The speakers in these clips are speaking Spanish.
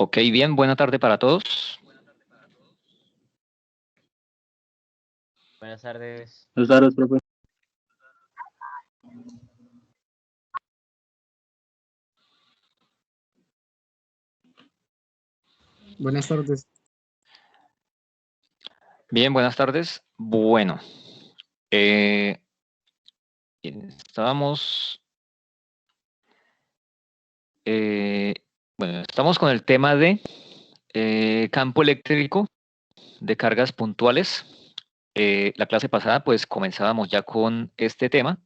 Ok, bien, buena tarde para todos. Buenas tardes. Buenas tardes, profe. Buenas tardes. Bien, buenas tardes. Bueno, estábamos, estamos con el tema de campo eléctrico de cargas puntuales. La clase pasada, pues comenzábamos ya con este tema.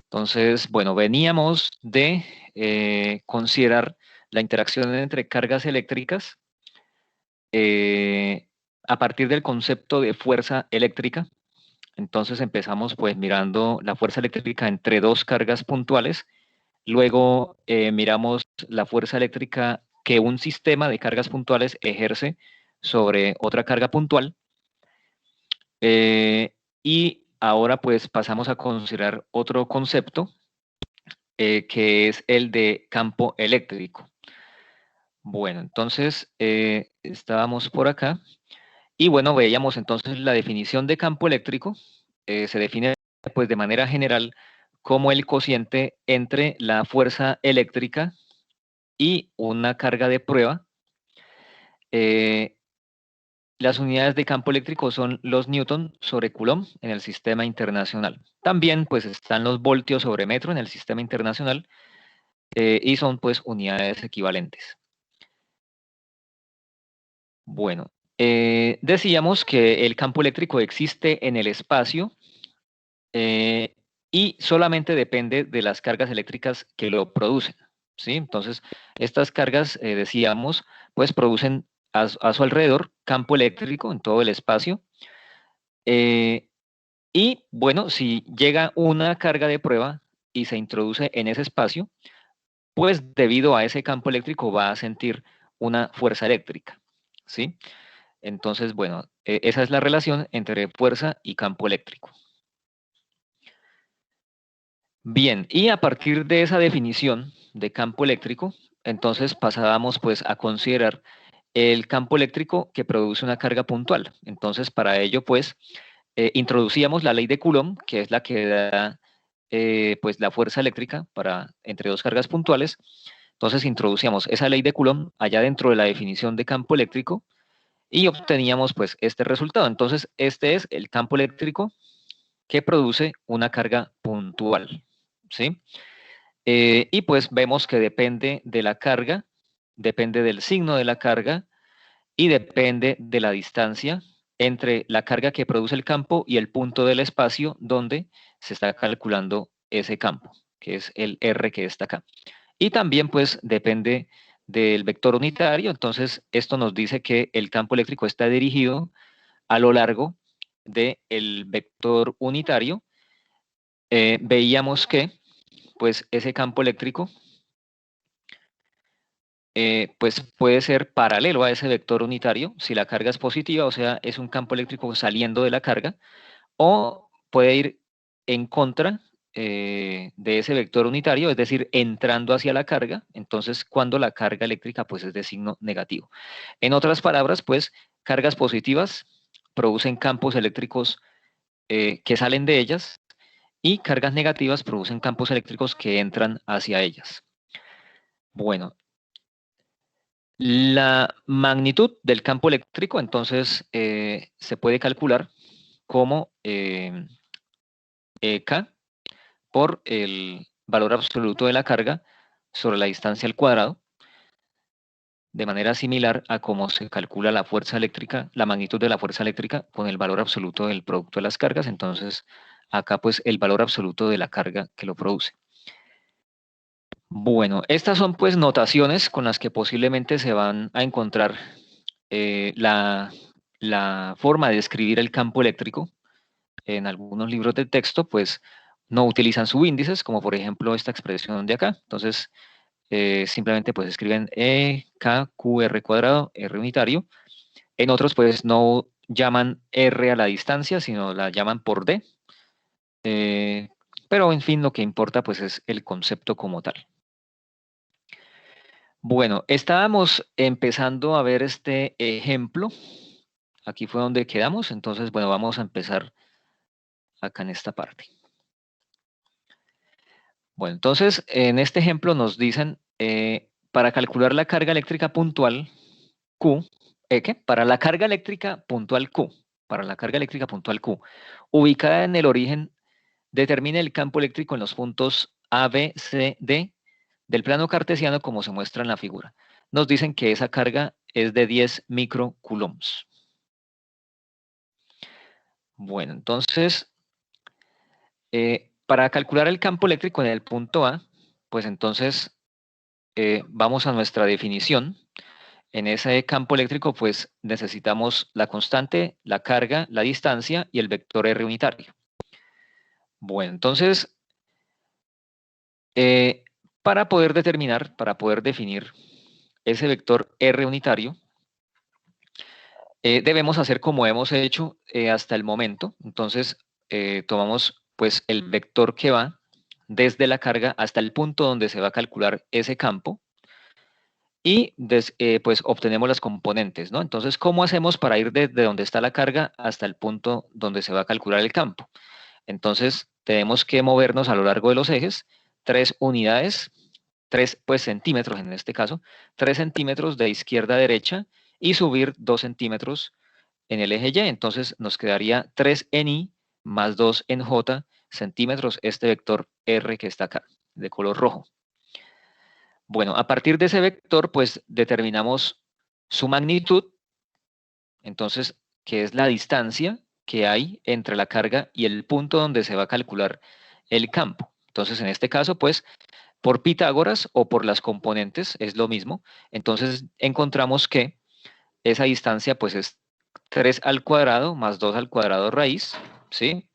Entonces, bueno, veníamos de considerar la interacción entre cargas eléctricas a partir del concepto de fuerza eléctrica. Entonces empezamos pues mirando la fuerza eléctrica entre dos cargas puntuales, luego miramos la fuerza eléctrica que un sistema de cargas puntuales ejerce sobre otra carga puntual, y ahora pues pasamos a considerar otro concepto que es el de campo eléctrico. Bueno, entonces estábamos por acá y bueno, veíamos entonces la definición de campo eléctrico. Se define pues de manera general como el cociente entre la fuerza eléctrica y una carga de prueba. Las unidades de campo eléctrico son los newton sobre coulomb en el sistema internacional. También pues están los voltios sobre metro en el sistema internacional y son pues unidades equivalentes. Bueno, decíamos que el campo eléctrico existe en el espacio y solamente depende de las cargas eléctricas que lo producen, ¿sí? Entonces, estas cargas, decíamos, pues producen a su alrededor campo eléctrico en todo el espacio. Y bueno, si llega una carga de prueba y se introduce en ese espacio, pues debido a ese campo eléctrico va a sentir una fuerza eléctrica, ¿sí? Entonces, bueno, esa es la relación entre fuerza y campo eléctrico. Bien, y a partir de esa definición de campo eléctrico, entonces pasábamos pues a considerar el campo eléctrico que produce una carga puntual. Entonces, para ello pues introducíamos la ley de Coulomb, que es la que da pues la fuerza eléctrica entre dos cargas puntuales. Entonces introducíamos esa ley de Coulomb allá dentro de la definición de campo eléctrico y obteníamos pues este resultado. Entonces, este es el campo eléctrico que produce una carga puntual, ¿sí? Y pues vemos que depende de la carga, depende del signo de la carga y depende de la distancia entre la carga que produce el campo y el punto del espacio donde se está calculando ese campo, que es el R que está acá. Y también pues depende del vector unitario. Entonces esto nos dice que el campo eléctrico está dirigido a lo largo del vector unitario. Veíamos que pues ese campo eléctrico pues puede ser paralelo a ese vector unitario si la carga es positiva, o sea, es un campo eléctrico saliendo de la carga, o puede ir en contra de ese vector unitario, es decir, entrando hacia la carga, entonces cuando la carga eléctrica pues es de signo negativo. En otras palabras, pues cargas positivas producen campos eléctricos que salen de ellas y cargas negativas producen campos eléctricos que entran hacia ellas. Bueno, la magnitud del campo eléctrico entonces se puede calcular como K por el valor absoluto de la carga sobre la distancia al cuadrado, de manera similar a cómo se calcula la fuerza eléctrica, la magnitud de la fuerza eléctrica con el valor absoluto del producto de las cargas. Entonces, acá pues el valor absoluto de la carga que lo produce. Bueno, estas son pues notaciones con las que posiblemente se van a encontrar la forma de escribir el campo eléctrico. En algunos libros de texto pues no utilizan subíndices, como por ejemplo esta expresión de acá. Entonces, simplemente pues escriben E, K, Q, R cuadrado, R unitario. En otros pues no llaman R a la distancia, sino la llaman por D. Pero en fin, lo que importa pues es el concepto como tal. Bueno, estábamos empezando a ver este ejemplo. Aquí fue donde quedamos, entonces, bueno, vamos a empezar acá en esta parte. Bueno, entonces, en este ejemplo nos dicen, para calcular la carga eléctrica puntual Q, ¿qué? Para la carga eléctrica puntual Q, para la carga eléctrica puntual Q, ubicada en el origen, determine el campo eléctrico en los puntos A, B, C, D del plano cartesiano como se muestra en la figura. Nos dicen que esa carga es de 10 microcoulombs. Bueno, entonces, para calcular el campo eléctrico en el punto A, pues entonces vamos a nuestra definición. En ese campo eléctrico, pues necesitamos la constante, la carga, la distancia y el vector R unitario. Bueno, entonces, para poder determinar, para poder definir ese vector R unitario, debemos hacer como hemos hecho hasta el momento. Entonces, tomamos pues el vector que va desde la carga hasta el punto donde se va a calcular ese campo y pues obtenemos las componentes, ¿no? Entonces, ¿cómo hacemos para ir desde donde está la carga hasta el punto donde se va a calcular el campo? Entonces, tenemos que movernos a lo largo de los ejes 3 unidades, 3 pues, centímetros en este caso, 3 centímetros de izquierda a derecha y subir 2 centímetros en el eje Y. Entonces, nos quedaría 3 en Y más 2 en J centímetros, este vector R que está acá, de color rojo. Bueno, a partir de ese vector, pues determinamos su magnitud, entonces, que es la distancia que hay entre la carga y el punto donde se va a calcular el campo. Entonces, en este caso, pues, por Pitágoras o por las componentes es lo mismo. Entonces, encontramos que esa distancia, pues, es 3 al cuadrado más 2 al cuadrado raíz, ¿sí?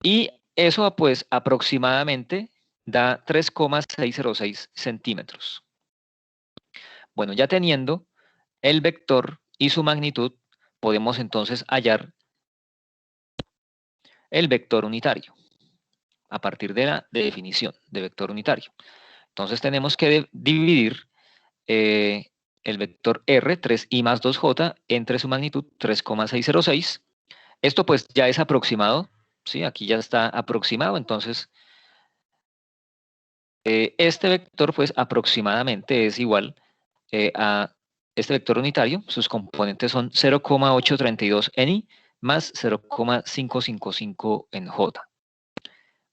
Y eso, pues, aproximadamente da 3,606 centímetros. Bueno, ya teniendo el vector y su magnitud, podemos entonces hallar el vector unitario a partir de la definición de vector unitario. Entonces tenemos que dividir el vector R, 3i más 2j, entre su magnitud 3,606. Esto pues ya es aproximado, ¿sí? Aquí ya está aproximado, entonces este vector pues aproximadamente es igual a este vector unitario. Sus componentes son 0,832 en I más 0,555 en J.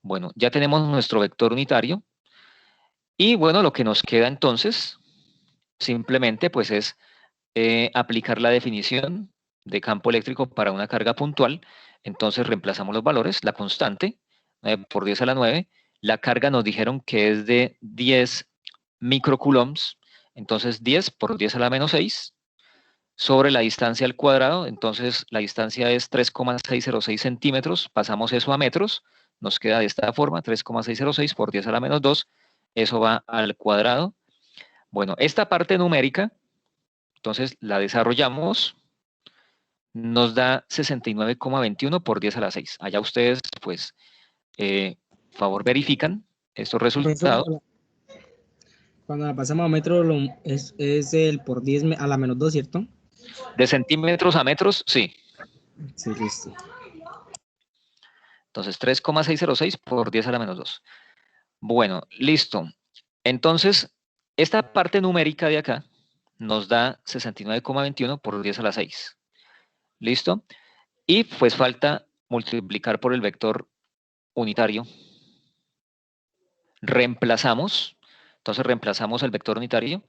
Bueno, ya tenemos nuestro vector unitario y bueno, lo que nos queda entonces simplemente pues es aplicar la definición de campo eléctrico para una carga puntual. Entonces reemplazamos los valores, la constante, 9 por 10 a la 9, la carga nos dijeron que es de 10 microcoulombs, entonces 10 por 10 a la menos 6, sobre la distancia al cuadrado, entonces la distancia es 3,606 centímetros, pasamos eso a metros, nos queda de esta forma, 3,606 por 10 a la menos 2, eso va al cuadrado. Bueno, esta parte numérica, entonces la desarrollamos, nos da 69,21 por 10 a la 6. Allá ustedes, pues, favor verifican estos Profesor, resultados. cuando la pasamos a metros es el por 10 a la menos 2, ¿cierto? De centímetros a metros, sí. Sí, listo. Entonces, 3,606 por 10 a la menos 2. Bueno, listo. Entonces, esta parte numérica de acá nos da 69,21 por 10 a la 6. ¿Listo? Y pues falta multiplicar por el vector unitario. Reemplazamos, entonces reemplazamos el vector unitario,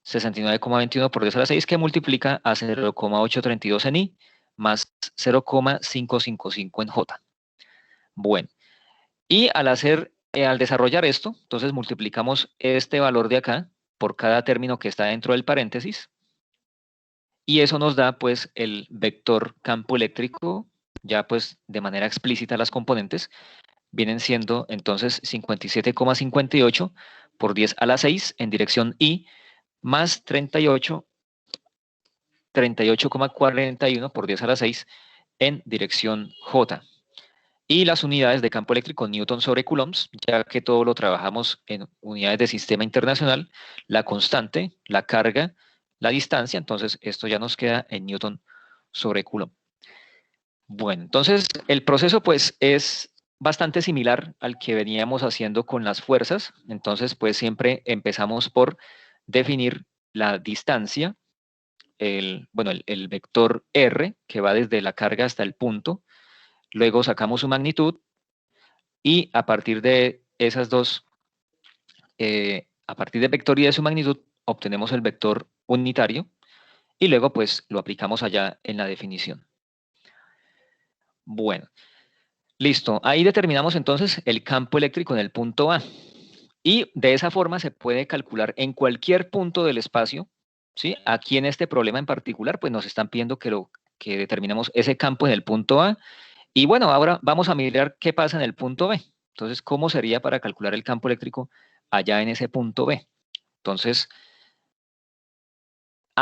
69,21 por 10 a la 6, que multiplica a 0,832 en I, más 0,555 en J. Bueno, y al desarrollar esto, entonces multiplicamos este valor de acá por cada término que está dentro del paréntesis, y eso nos da pues el vector campo eléctrico, ya pues de manera explícita las componentes, vienen siendo entonces 57,58 por 10 a la 6 en dirección I, más 38,41 por 10 a la 6 en dirección J. Y las unidades de campo eléctrico Newton sobre coulombs, ya que todo lo trabajamos en unidades de sistema internacional, la constante, la carga, la distancia, entonces esto ya nos queda en Newton sobre coulomb. Bueno, entonces el proceso pues es bastante similar al que veníamos haciendo con las fuerzas, entonces pues siempre empezamos por definir la distancia, el vector R, que va desde la carga hasta el punto, luego sacamos su magnitud, y a partir de esas dos, a partir del vector y de su magnitud, obtenemos el vector unitario y luego pues lo aplicamos allá en la definición. Bueno, listo. Ahí determinamos entonces el campo eléctrico en el punto A. Y de esa forma se puede calcular en cualquier punto del espacio, ¿sí? Aquí en este problema en particular, pues nos están pidiendo que determinemos ese campo en el punto A. Y bueno, ahora vamos a mirar qué pasa en el punto B. Entonces, ¿cómo sería para calcular el campo eléctrico allá en ese punto B? Entonces,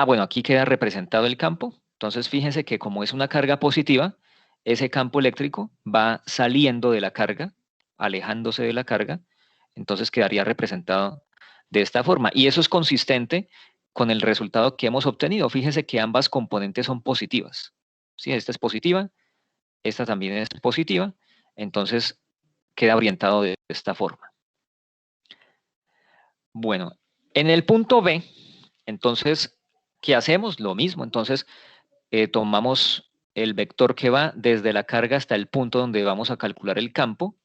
bueno, aquí queda representado el campo. Entonces, fíjense que como es una carga positiva, ese campo eléctrico va saliendo de la carga, alejándose de la carga, entonces quedaría representado de esta forma. Y eso es consistente con el resultado que hemos obtenido. Fíjense que ambas componentes son positivas. ¿Sí? Esta es positiva, esta también es positiva, entonces queda orientado de esta forma. Bueno, en el punto B, entonces, ¿qué hacemos? Lo mismo, entonces tomamos el vector que va desde la carga hasta el punto donde vamos a calcular el campo,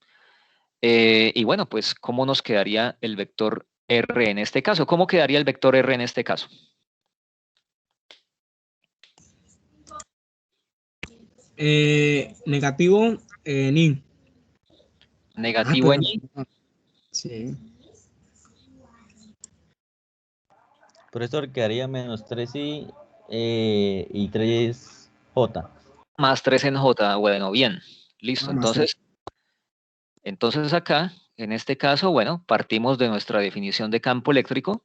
y bueno, pues, ¿cómo nos quedaría el vector R en este caso? ¿Cómo quedaría el vector R en este caso? Negativo en I. Negativo en Pero Y. sí. Profesor, quedaría menos 3i y 3j. Más 3 en J. Bueno, bien. Listo. Más 3. Entonces acá, en este caso, bueno, partimos de nuestra definición de campo eléctrico.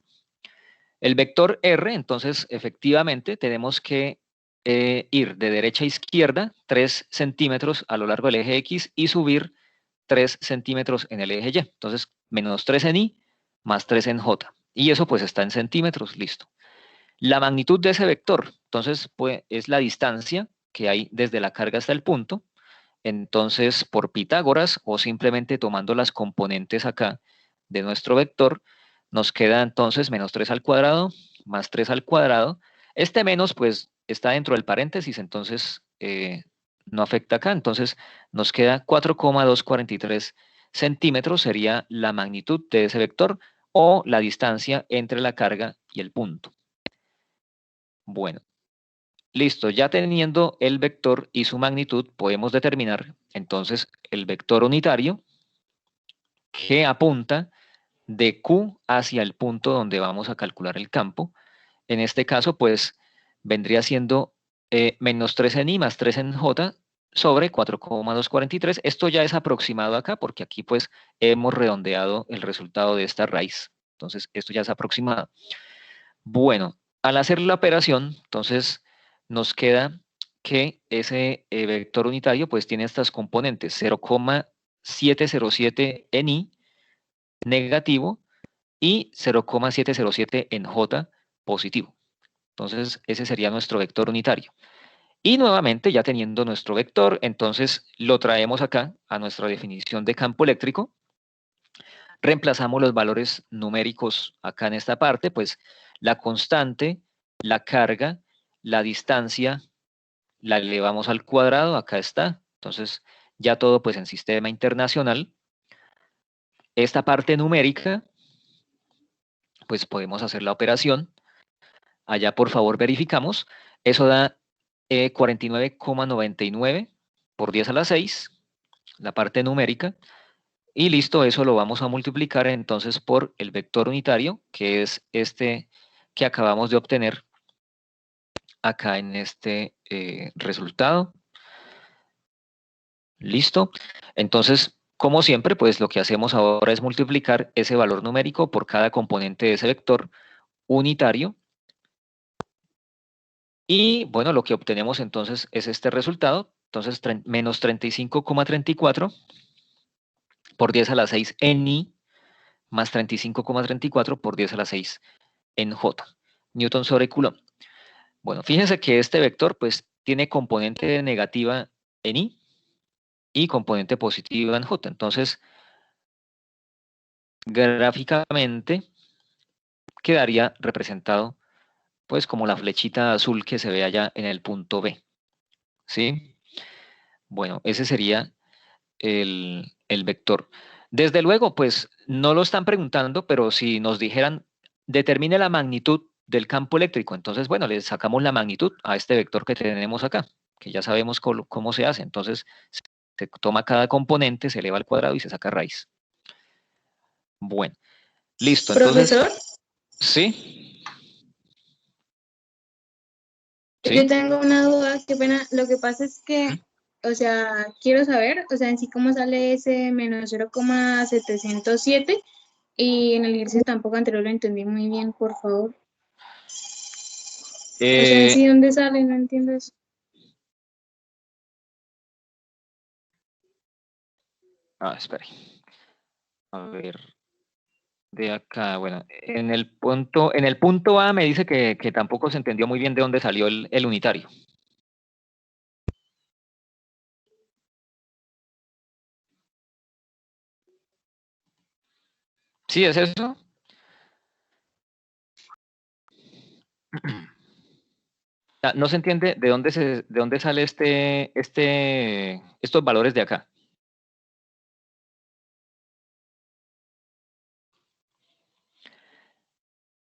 El vector R, entonces, efectivamente, tenemos que ir de derecha a izquierda 3 centímetros a lo largo del eje X y subir 3 centímetros en el eje Y. Entonces, menos 3 en Y más 3 en J. Y eso pues está en centímetros, listo. La magnitud de ese vector, entonces, pues, es la distancia que hay desde la carga hasta el punto. Entonces, por Pitágoras o simplemente tomando las componentes acá de nuestro vector, nos queda entonces menos 3 al cuadrado más 3 al cuadrado. Este menos pues está dentro del paréntesis, entonces no afecta acá. Entonces nos queda 4,243 centímetros sería la magnitud de ese vector o la distancia entre la carga y el punto. Bueno, listo, ya teniendo el vector y su magnitud, podemos determinar entonces el vector unitario que apunta de Q hacia el punto donde vamos a calcular el campo. En este caso, pues, vendría siendo menos 3 en I más 3 en J sobre 4,243. Esto ya es aproximado acá, porque aquí, pues, hemos redondeado el resultado de esta raíz. Entonces, esto ya es aproximado. Bueno, al hacer la operación, entonces, nos queda que ese vector unitario, pues, tiene estas componentes, 0,707 en I, negativo, y 0,707 en J, positivo. Entonces, ese sería nuestro vector unitario. Y nuevamente, ya teniendo nuestro vector, entonces lo traemos acá a nuestra definición de campo eléctrico. Reemplazamos los valores numéricos acá en esta parte, pues la constante, la carga, la distancia, la elevamos al cuadrado, acá está. Entonces, ya todo pues en sistema internacional. Esta parte numérica, pues podemos hacer la operación. Allá, por favor, verificamos. Eso da 49,99 por 10 a la 6, la parte numérica. Y listo, eso lo vamos a multiplicar entonces por el vector unitario, que es este que acabamos de obtener acá en este resultado. Listo. Entonces, como siempre, pues lo que hacemos ahora es multiplicar ese valor numérico por cada componente de ese vector unitario. Y bueno, lo que obtenemos entonces es este resultado. Entonces, menos 35,34 por 10 a la 6 en I, más 35,34 por 10 a la 6 en J. Newton sobre Coulomb. Bueno, fíjense que este vector pues tiene componente negativa en I y componente positiva en J. Entonces, gráficamente quedaría representado pues como la flechita azul que se ve allá en el punto B. ¿Sí? Bueno, ese sería el vector. Desde luego, pues no lo están preguntando, pero si nos dijeran, determine la magnitud del campo eléctrico, entonces, bueno, le sacamos la magnitud a este vector que tenemos acá, que ya sabemos cómo se hace. Entonces, se toma cada componente, se eleva al cuadrado y se saca raíz. Bueno, listo. Entonces, Profesor, ¿sí? yo ¿Sí? tengo una duda, qué pena. Lo que pasa es que, o sea, quiero saber, o sea, en sí cómo sale ese menos 0,707 y en el ejercicio tampoco anterior lo entendí muy bien, por favor. O sea, en sí, ¿dónde sale? No entiendo eso. Espere. A ver, de acá, bueno, en el punto A me dice que tampoco se entendió muy bien de dónde salió el unitario. ¿Sí es eso? No se entiende de dónde sale estos valores de acá.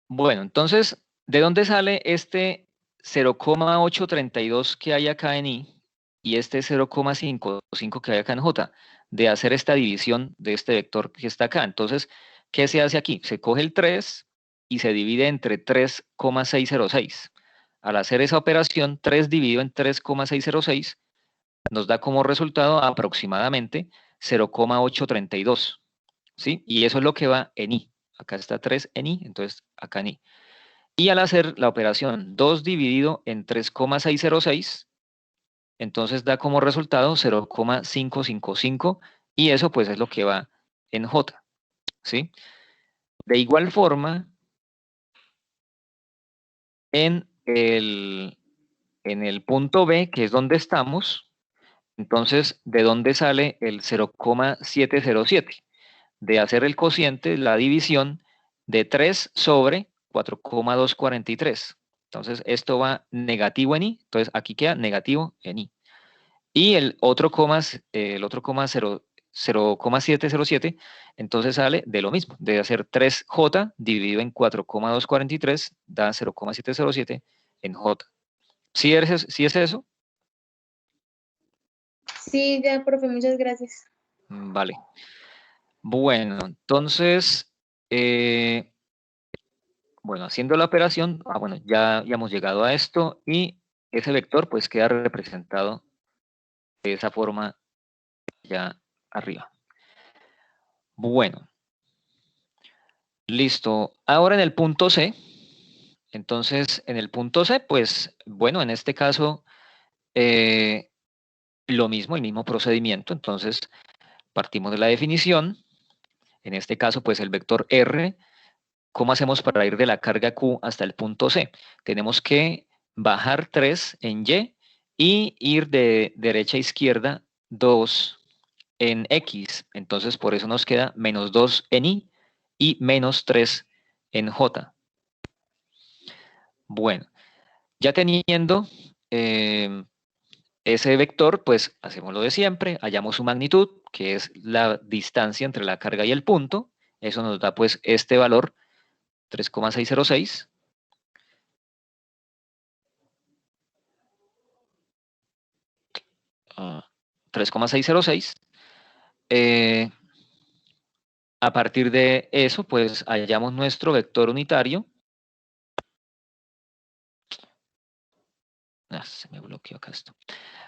Bueno, entonces, ¿de dónde sale este 0,832 que hay acá en I y este 0,55 que hay acá en J? De hacer esta división de este vector que está acá. Entonces, ¿qué se hace aquí? Se coge el 3 y se divide entre 3,606. Al hacer esa operación, 3 dividido en 3,606 nos da como resultado aproximadamente 0,832. ¿Sí? Y eso es lo que va en I. Acá está 3 en I, entonces acá en I. Y al hacer la operación 2 dividido en 3,606, entonces da como resultado 0,555 y eso pues es lo que va en J. ¿Sí? De igual forma, en el punto B, que es donde estamos, entonces, ¿de dónde sale el 0,707? De hacer el cociente, la división de 3 sobre 4,243. Entonces, esto va negativo en I, entonces aquí queda negativo en I. Y el otro coma 0,707, entonces sale de lo mismo, de hacer 3J dividido en 4,243 da 0,707 en J. ¿Sí es eso? Sí, ya, profe, muchas gracias. Vale. Bueno, entonces, bueno, haciendo la operación, bueno, ya hemos llegado a esto y ese vector pues queda representado de esa forma ya arriba. Bueno, listo. Ahora en el punto C, entonces en el punto C, pues bueno, en este caso lo mismo, el mismo procedimiento. Entonces partimos de la definición. En este caso, pues el vector R. ¿Cómo hacemos para ir de la carga Q hasta el punto C? Tenemos que bajar 3 en Y y ir de derecha a izquierda 2 en X. Entonces, por eso nos queda menos 2 en Y y menos 3 en J. Bueno, ya teniendo ese vector, pues hacemos lo de siempre, hallamos su magnitud, que es la distancia entre la carga y el punto. Eso nos da pues este valor, 3,606. 3,606. A partir de eso, pues hallamos nuestro vector unitario. Se me bloqueó acá esto.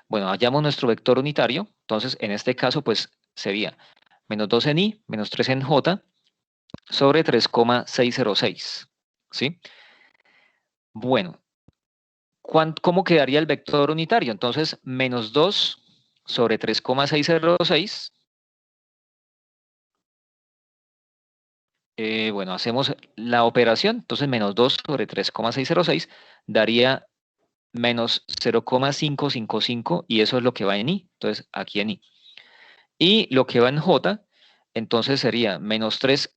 Bueno, hallamos nuestro vector unitario. Entonces, en este caso, pues sería menos 2 en I, menos 3 en J, sobre 3,606. ¿Sí? Bueno, ¿cómo quedaría el vector unitario? Entonces, menos 2 sobre 3,606. Bueno, hacemos la operación. Entonces, menos 2 sobre 3,606 daría menos 0,555 y eso es lo que va en I. Entonces, aquí en I. Y lo que va en J, entonces sería menos 3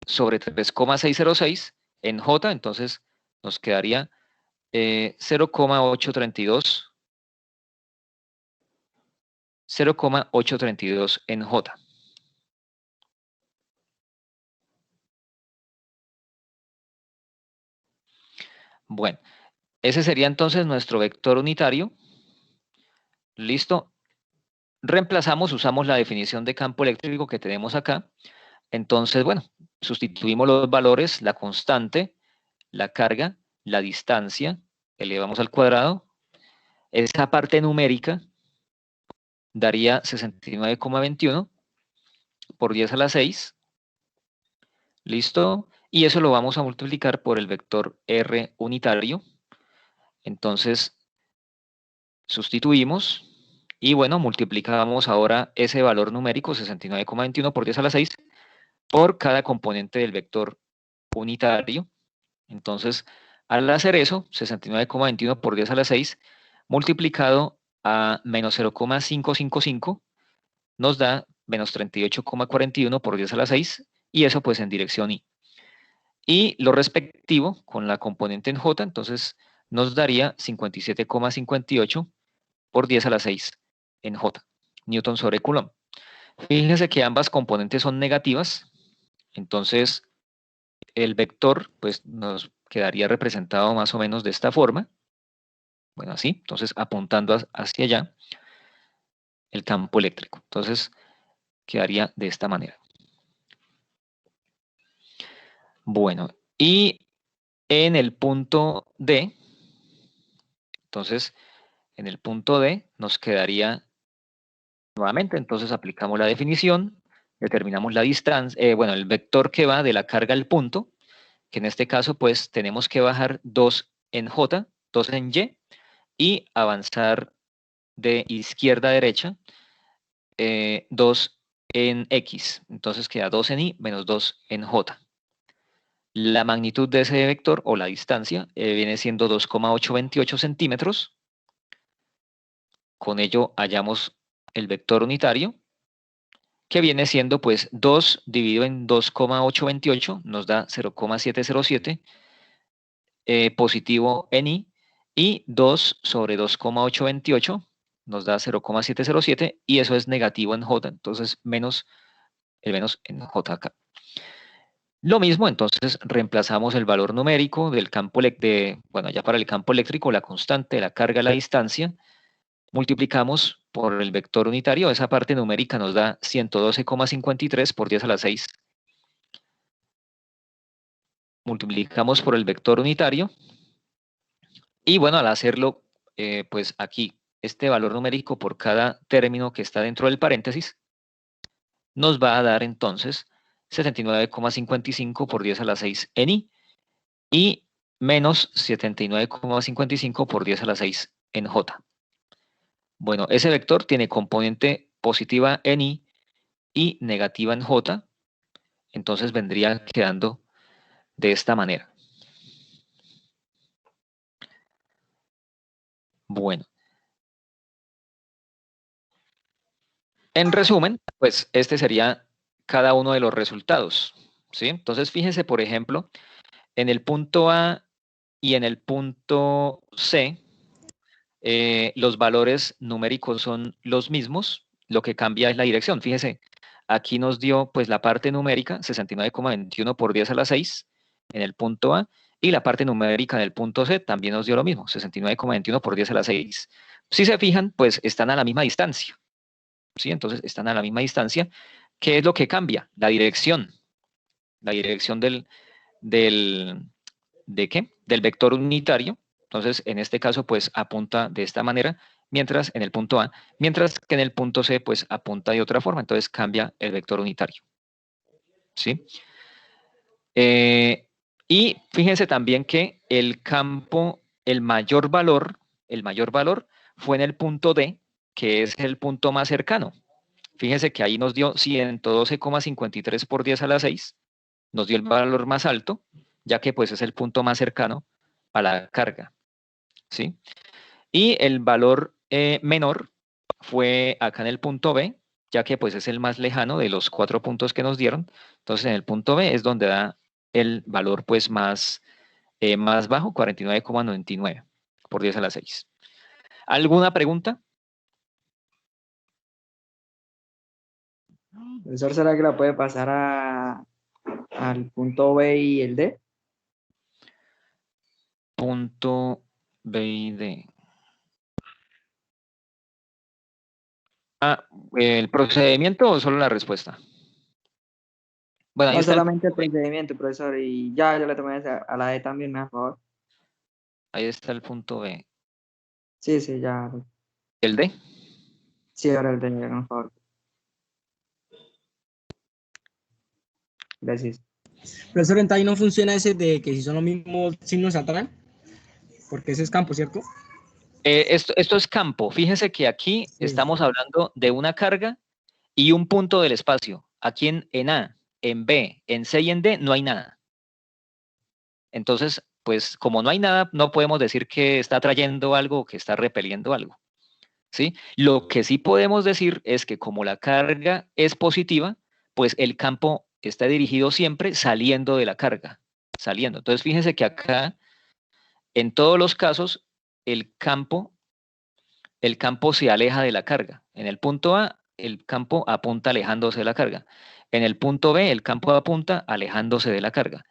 sobre 3,606 en J, entonces nos quedaría 0,832 en J. Bueno, ese sería entonces nuestro vector unitario. Listo. Reemplazamos, usamos la definición de campo eléctrico que tenemos acá. Entonces, bueno, sustituimos los valores, la constante, la carga, la distancia, elevamos al cuadrado. Esa parte numérica daría 69,21 por 10 a la 6. ¿Listo? Y eso lo vamos a multiplicar por el vector R unitario. Entonces, sustituimos y bueno, multiplicamos ahora ese valor numérico, 69,21 por 10 a la 6, por cada componente del vector unitario. Entonces, al hacer eso, 69,21 por 10 a la 6, multiplicado a menos 0,555, nos da menos 38,41 por 10 a la 6, y eso pues en dirección I. Y lo respectivo con la componente en J, entonces nos daría 57,58 por 10 a la 6 en J, Newton sobre Coulomb. Fíjense que ambas componentes son negativas, entonces el vector pues nos quedaría representado más o menos de esta forma. Bueno, así, entonces apuntando hacia allá el campo eléctrico. Entonces quedaría de esta manera. Bueno, y en el punto D, entonces en el punto D nos quedaría nuevamente, entonces aplicamos la definición, determinamos la distancia, bueno, el vector que va de la carga al punto, que en este caso pues tenemos que bajar 2 en J, 2 en y avanzar de izquierda a derecha 2 en X. Entonces queda 2 en Y menos 2 en J. La magnitud de ese vector o la distancia viene siendo 2,828 centímetros. Con ello hallamos el vector unitario, que viene siendo pues 2 dividido en 2,828 nos da 0,707 positivo en I, y 2 sobre 2,828 nos da 0,707 y eso es negativo en J, entonces menos el menos en J acá. Lo mismo, entonces reemplazamos el valor numérico del campo bueno, ya para el campo eléctrico, la constante, la carga, la distancia, multiplicamos por el vector unitario, esa parte numérica nos da 112,53 por 10 a la 6. Multiplicamos por el vector unitario, y bueno, al hacerlo, pues aquí, este valor numérico por cada término que está dentro del paréntesis, nos va a dar entonces 79,55 por 10 a la 6 en I, y menos 79,55 por 10 a la 6 en J. Bueno, ese vector tiene componente positiva en I y negativa en J, entonces vendría quedando de esta manera. Bueno. En resumen, pues este sería cada uno de los resultados, ¿sí? Entonces fíjense, por ejemplo, en el punto A y en el punto C, los valores numéricos son los mismos, lo que cambia es la dirección. Fíjense, aquí nos dio pues la parte numérica, 69,21 por 10 a la 6 en el punto A, y la parte numérica en el punto C también nos dio lo mismo, 69,21 por 10 a la 6. Si se fijan, pues están a la misma distancia, ¿sí? Entonces están a la misma distancia. ¿Qué es lo que cambia? La dirección. La dirección ¿de qué? Del vector unitario. Entonces, en este caso, pues apunta de esta manera, mientras en el punto A, mientras que en el punto C, pues apunta de otra forma. Entonces cambia el vector unitario. ¿Sí? Y fíjense también que el campo el mayor valor fue en el punto D, que es el punto más cercano. Fíjense que ahí nos dio 112,53 por 10 a la 6, nos dio el valor más alto, ya que pues es el punto más cercano a la carga, ¿sí? Y el valor menor fue acá en el punto B, ya que pues es el más lejano de los 4 puntos que nos dieron. Entonces en el punto B es donde da el valor pues más bajo, 49,99 por 10 a la 6. ¿Alguna pregunta? Profesor, ¿será que la puede pasar al punto B y el D? Punto B y D. ¿El procedimiento o solo la respuesta? Bueno, ahí No está solamente el procedimiento, profesor, y ya yo le tomé a la D también, por favor. ahí está el punto B. Sí, sí, ya. ¿El D? Sí, ahora el D, por favor. Gracias. Profesor, entonces ahí no funciona ese de que si son los mismos signos atrás, porque ese es campo, ¿cierto? Esto es campo. Fíjense que aquí Sí. estamos hablando de una carga y un punto del espacio. Aquí en A, en B, en C y en D no hay nada. Entonces, pues como no hay nada, no podemos decir que está trayendo algo o que está repeliendo algo, ¿sí? Lo que sí podemos decir es que como la carga es positiva, pues el campo está dirigido siempre saliendo de la carga, saliendo. Entonces, fíjense que acá, en todos los casos, el campo se aleja de la carga. En el punto A, el campo apunta alejándose de la carga. En el punto B, el campo apunta alejándose de la carga.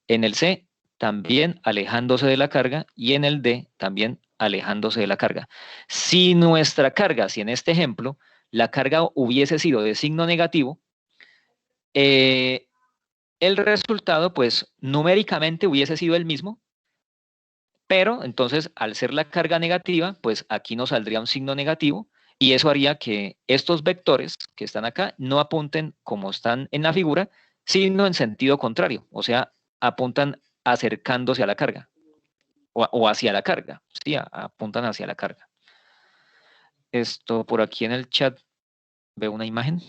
En el C, también alejándose de la carga. Y en el D, también alejándose de la carga. Si nuestra carga, si en este ejemplo, la carga hubiese sido de signo negativo, el resultado, pues, numéricamente hubiese sido el mismo, pero entonces, al ser la carga negativa, pues aquí nos saldría un signo negativo y eso haría que estos vectores que están acá no apunten como están en la figura, sino en sentido contrario, o sea, apuntan acercándose a la carga o hacia la carga, sí, apuntan hacia la carga. Esto por aquí en el chat veo una imagen.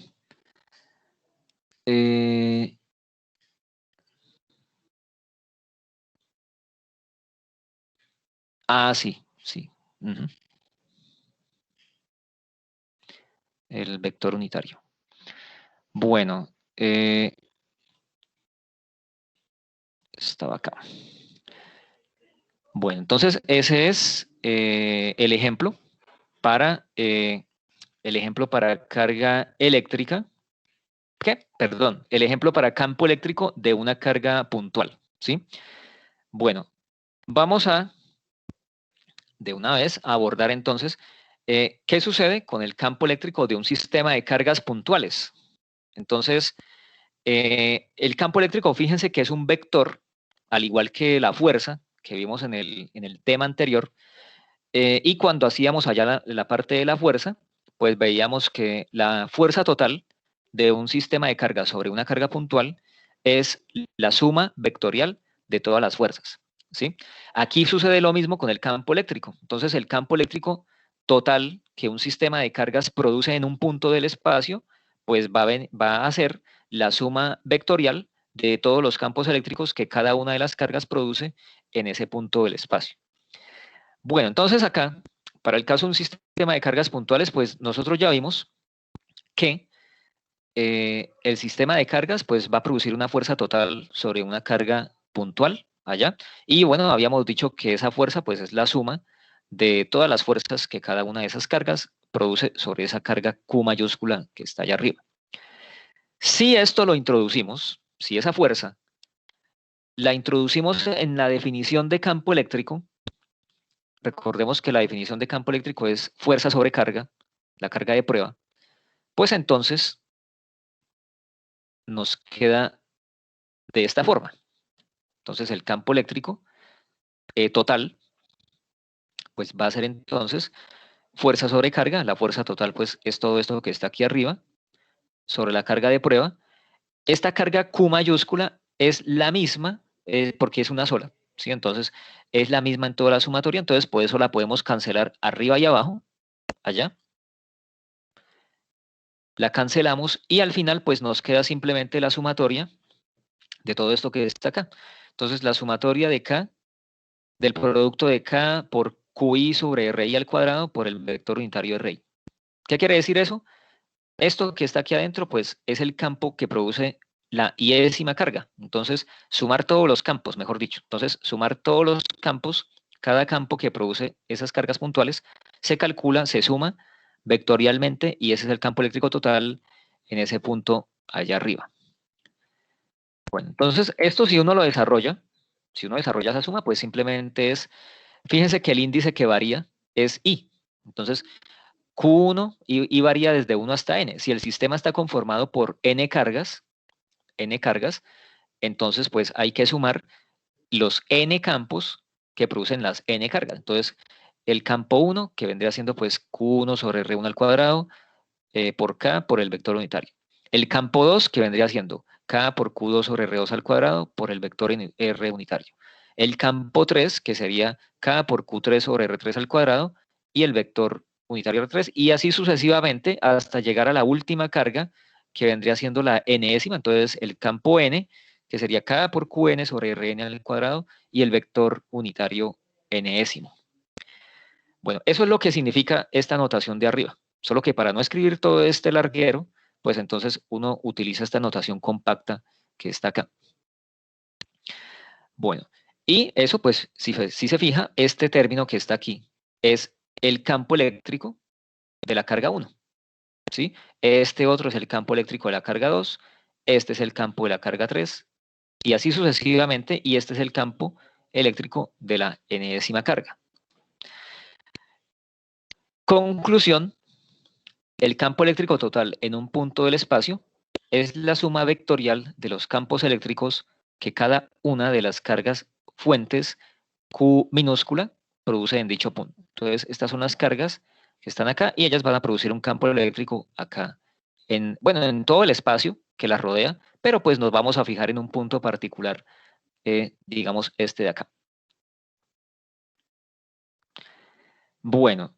Sí, sí. Uh-huh. El vector unitario. Bueno, estaba acá. Bueno, entonces ese es el ejemplo para carga eléctrica. ¿Qué? Perdón, el ejemplo para campo eléctrico de una carga puntual, ¿sí? Bueno, vamos a de una vez a abordar entonces qué sucede con el campo eléctrico de un sistema de cargas puntuales. Entonces, el campo eléctrico, fíjense que es un vector, al igual que la fuerza que vimos en el tema anterior, y cuando hacíamos allá la parte de la fuerza, pues veíamos que la fuerza total de un sistema de carga sobre una carga puntual es la suma vectorial de todas las fuerzas, ¿sí? Aquí sucede lo mismo con el campo eléctrico. Entonces, el campo eléctrico total que un sistema de cargas produce en un punto del espacio, pues va a ser la suma vectorial de todos los campos eléctricos que cada una de las cargas produce en ese punto del espacio. Bueno, entonces acá, para el caso de un sistema de cargas puntuales, pues nosotros ya vimos que el sistema de cargas pues va a producir una fuerza total sobre una carga puntual allá. Y bueno, habíamos dicho que esa fuerza pues es la suma de todas las fuerzas que cada una de esas cargas produce sobre esa carga Q mayúscula que está allá arriba. Si esto lo introducimos, si esa fuerza la introducimos en la definición de campo eléctrico, recordemos que la definición de campo eléctrico es fuerza sobre carga, la carga de prueba, pues entonces nos queda de esta forma. Entonces el campo eléctrico total, pues va a ser entonces fuerza sobre carga, la fuerza total pues es todo esto que está aquí arriba, sobre la carga de prueba. Esta carga Q mayúscula es la misma porque es una sola. ¿sí? Entonces, es la misma en toda la sumatoria, entonces por eso la podemos cancelar arriba y abajo, allá. La cancelamos y al final pues nos queda simplemente la sumatoria de todo esto que está acá. Entonces, la sumatoria de K, del producto de K por QI sobre RI al cuadrado por el vector unitario de RI. ¿Qué quiere decir eso? Esto que está aquí adentro, pues, es el campo que produce la iésima carga. Entonces, sumar todos los campos, mejor dicho. Entonces, sumar todos los campos, cada campo que produce esas cargas puntuales, se calcula, se suma vectorialmente y ese es el campo eléctrico total en ese punto allá arriba. Bueno, entonces, esto si uno lo desarrolla, si uno desarrolla esa suma, pues simplemente es, fíjense que el índice que varía es I. Entonces, Q1 y varía desde 1 hasta n. Si el sistema está conformado por n cargas, entonces pues hay que sumar los n campos que producen las n cargas. Entonces, el campo 1, que vendría siendo pues Q1 sobre R1 al cuadrado, por K por el vector unitario. El campo 2, que vendría siendo K por Q2 sobre R2 al cuadrado por el vector R unitario. El campo 3, que sería K por Q3 sobre R3 al cuadrado y el vector unitario R3, y así sucesivamente hasta llegar a la última carga, que vendría siendo la enésima. Entonces, el campo n, que sería K por Qn sobre Rn al cuadrado y el vector unitario enésimo. Bueno, eso es lo que significa esta notación de arriba. Solo que para no escribir todo este larguero, pues entonces uno utiliza esta notación compacta que está acá. Bueno, y eso pues, si se fija, este término que está aquí es el campo eléctrico de la carga 1. ¿Sí? Este otro es el campo eléctrico de la carga 2, este es el campo de la carga 3, y así sucesivamente, y este es el campo eléctrico de la enésima carga. Conclusión, el campo eléctrico total en un punto del espacio es la suma vectorial de los campos eléctricos que cada una de las cargas fuentes Q minúscula produce en dicho punto. Entonces, estas son las cargas que están acá y ellas van a producir un campo eléctrico acá, en todo el espacio que las rodea, pero pues nos vamos a fijar en un punto particular, digamos este de acá. Bueno,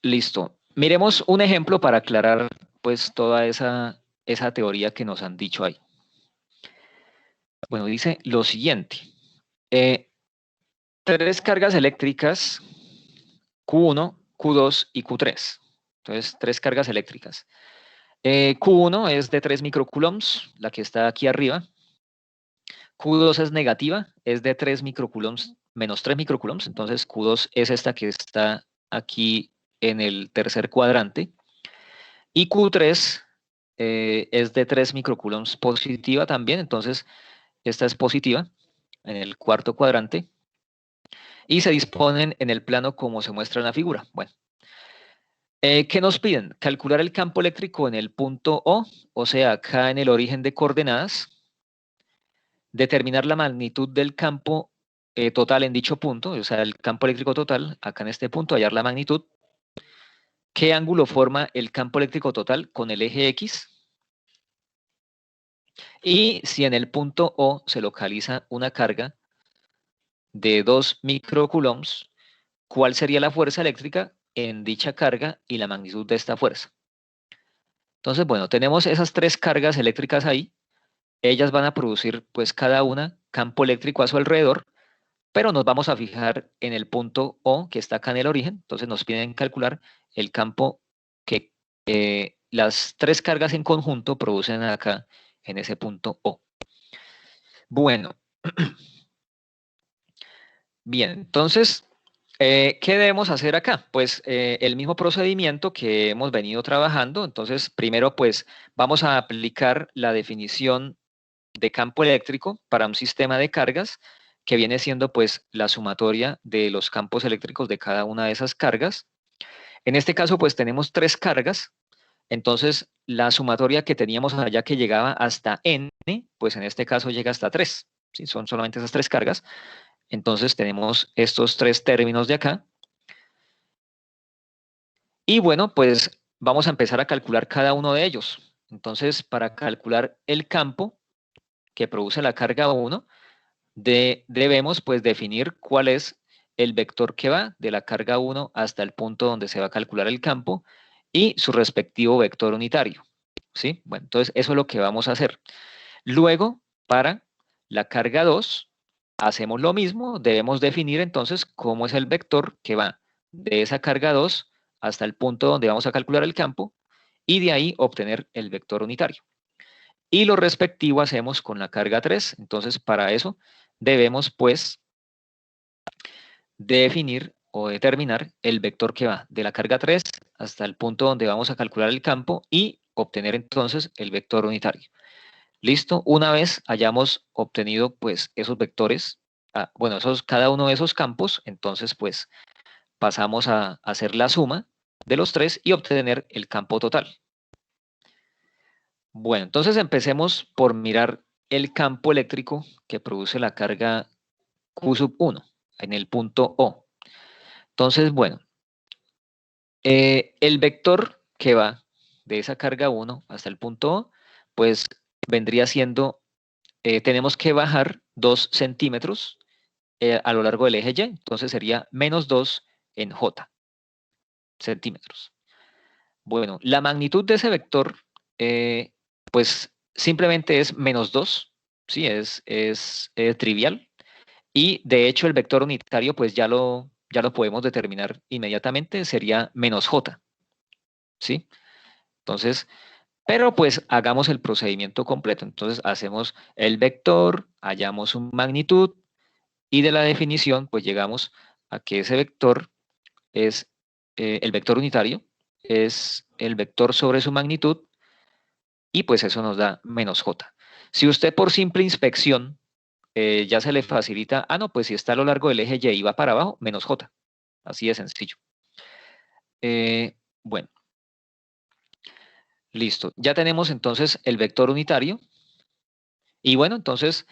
listo. Miremos un ejemplo para aclarar pues toda esa teoría que nos han dicho ahí. Bueno, dice lo siguiente. Tres cargas eléctricas, Q1, Q2 y Q3. Entonces, tres cargas eléctricas. Q1 es de 3 microcoulombs, la que está aquí arriba. Q2 es negativa, es de 3 microcoulombs, menos 3 microcoulombs. Entonces, Q2 es esta que está aquí en el tercer cuadrante. Y Q3 es de 3 microcoulombs positiva también. Entonces, esta es positiva en el cuarto cuadrante. Y se disponen en el plano como se muestra en la figura. Bueno, ¿qué nos piden? Calcular el campo eléctrico en el punto O sea, acá en el origen de coordenadas. Determinar la magnitud del campo total en dicho punto, o sea, el campo eléctrico total, acá en este punto, hallar la magnitud. ¿Qué ángulo forma el campo eléctrico total con el eje X? Y si en el punto O se localiza una carga de 2 microcoulombs, ¿cuál sería la fuerza eléctrica en dicha carga y la magnitud de esta fuerza? Entonces, bueno, tenemos esas tres cargas eléctricas ahí. Ellas van a producir, pues, cada una campo eléctrico a su alrededor, pero nos vamos a fijar en el punto O, que está acá en el origen. Entonces, nos piden calcular el campo que las tres cargas en conjunto producen acá en ese punto O. Bueno. Bien, entonces, ¿qué debemos hacer acá? Pues el mismo procedimiento que hemos venido trabajando. Entonces, primero, pues, vamos a aplicar la definición de campo eléctrico para un sistema de cargas que viene siendo, pues, la sumatoria de los campos eléctricos de cada una de esas cargas. En este caso, pues, tenemos tres cargas. Entonces, la sumatoria que teníamos allá que llegaba hasta n, pues en este caso llega hasta 3. ¿Sí? Son solamente esas tres cargas. Entonces tenemos estos tres términos de acá. Y bueno, pues vamos a empezar a calcular cada uno de ellos. Entonces, para calcular el campo que produce la carga 1, debemos pues definir cuál es el vector que va de la carga 1 hasta el punto donde se va a calcular el campo y su respectivo vector unitario. ¿Sí? Bueno, entonces eso es lo que vamos a hacer. Luego, para la carga 2, hacemos lo mismo, debemos definir entonces cómo es el vector que va de esa carga 2 hasta el punto donde vamos a calcular el campo y de ahí obtener el vector unitario. Y lo respectivo hacemos con la carga 3, entonces para eso debemos pues definir o determinar el vector que va de la carga 3 hasta el punto donde vamos a calcular el campo y obtener entonces el vector unitario. Listo, una vez hayamos obtenido pues esos vectores, bueno, cada uno de esos campos, entonces pues pasamos a hacer la suma de los tres y obtener el campo total. Bueno, entonces empecemos por mirar el campo eléctrico que produce la carga Q sub 1 en el punto O. Entonces, bueno, el vector que va de esa carga 1 hasta el punto O, pues vendría siendo, tenemos que bajar 2 centímetros a lo largo del eje Y, entonces sería menos 2 en J centímetros. Bueno, la magnitud de ese vector, pues simplemente es menos 2, ¿sí? Es trivial. Y de hecho el vector unitario, pues ya lo podemos determinar inmediatamente, sería menos J, ¿sí? Entonces, pero pues hagamos el procedimiento completo. Entonces hacemos el vector, hallamos su magnitud y de la definición, pues llegamos a que ese vector es el vector unitario, es el vector sobre su magnitud y pues eso nos da menos J. Si usted por simple inspección ya se le facilita, no, pues si está a lo largo del eje Y y va para abajo, menos J. Así de sencillo. Bueno, listo. Ya tenemos entonces el vector unitario. Y bueno, entonces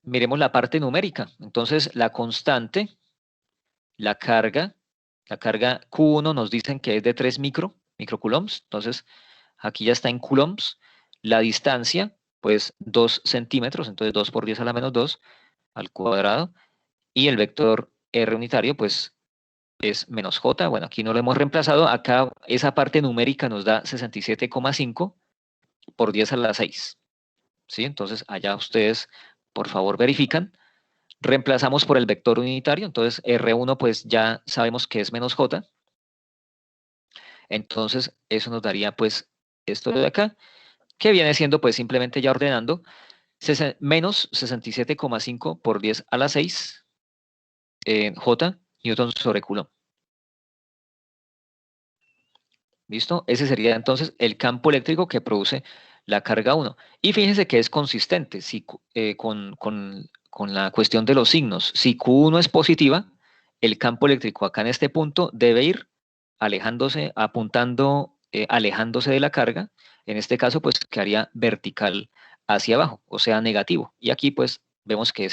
miremos la parte numérica. Entonces la constante, la carga Q1 nos dicen que es de 3 microcoulombs. Entonces aquí ya está en coulombs. La distancia, pues 2 centímetros. Entonces 2 por 10 a la menos 2 al cuadrado. Y el vector R unitario, pues es menos J. Bueno, aquí no lo hemos reemplazado. Acá esa parte numérica nos da 67,5 por 10 a la 6. ¿Sí? Entonces allá ustedes, por favor, verifican. Reemplazamos por el vector unitario. Entonces R1 pues ya sabemos que es menos J. Entonces eso nos daría pues esto de acá, que viene siendo pues simplemente ya ordenando menos 67,5 por 10 a la 6 J newton sobre coulomb. ¿Listo? Ese sería entonces el campo eléctrico que produce la carga 1. Y fíjense que es consistente si, con la cuestión de los signos. Si Q1 es positiva, el campo eléctrico acá en este punto debe ir alejándose, apuntando, alejándose de la carga. En este caso, pues quedaría vertical hacia abajo, o sea, negativo. Y aquí, pues, vemos que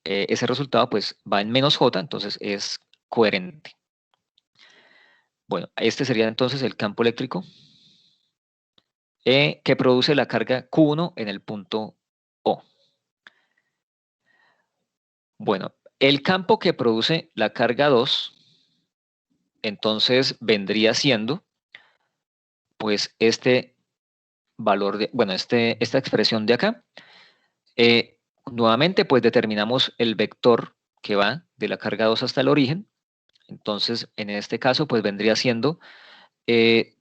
ese resultado, pues, va en menos J, entonces es coherente. Bueno, este sería entonces el campo eléctrico que produce la carga Q1 en el punto O. Bueno, el campo que produce la carga 2, entonces vendría siendo, pues, este valor de, bueno, esta expresión de acá. Nuevamente, pues, determinamos el vector que va de la carga 2 hasta el origen. Entonces, en este caso, pues, vendría siendo,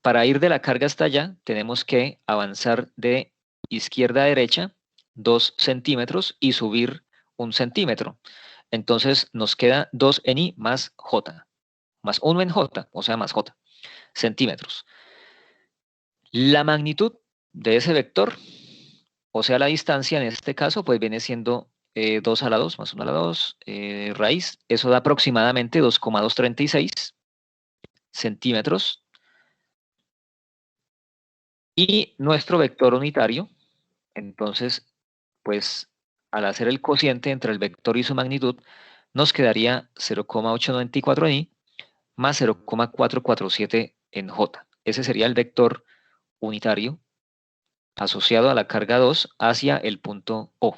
para ir de la carga hasta allá, tenemos que avanzar de izquierda a derecha 2 centímetros y subir 1 centímetro. Entonces nos queda 2 en I más J, más 1 en J, o sea, más J, centímetros. La magnitud de ese vector, o sea, la distancia en este caso, pues viene siendo 2 a la 2 más 1 a la 2, raíz. Eso da aproximadamente 2,236 centímetros. Y nuestro vector unitario, entonces, pues al hacer el cociente entre el vector y su magnitud, nos quedaría 0,894 en I más 0,447 en J. Ese sería el vector unitario asociado a la carga 2 hacia el punto O.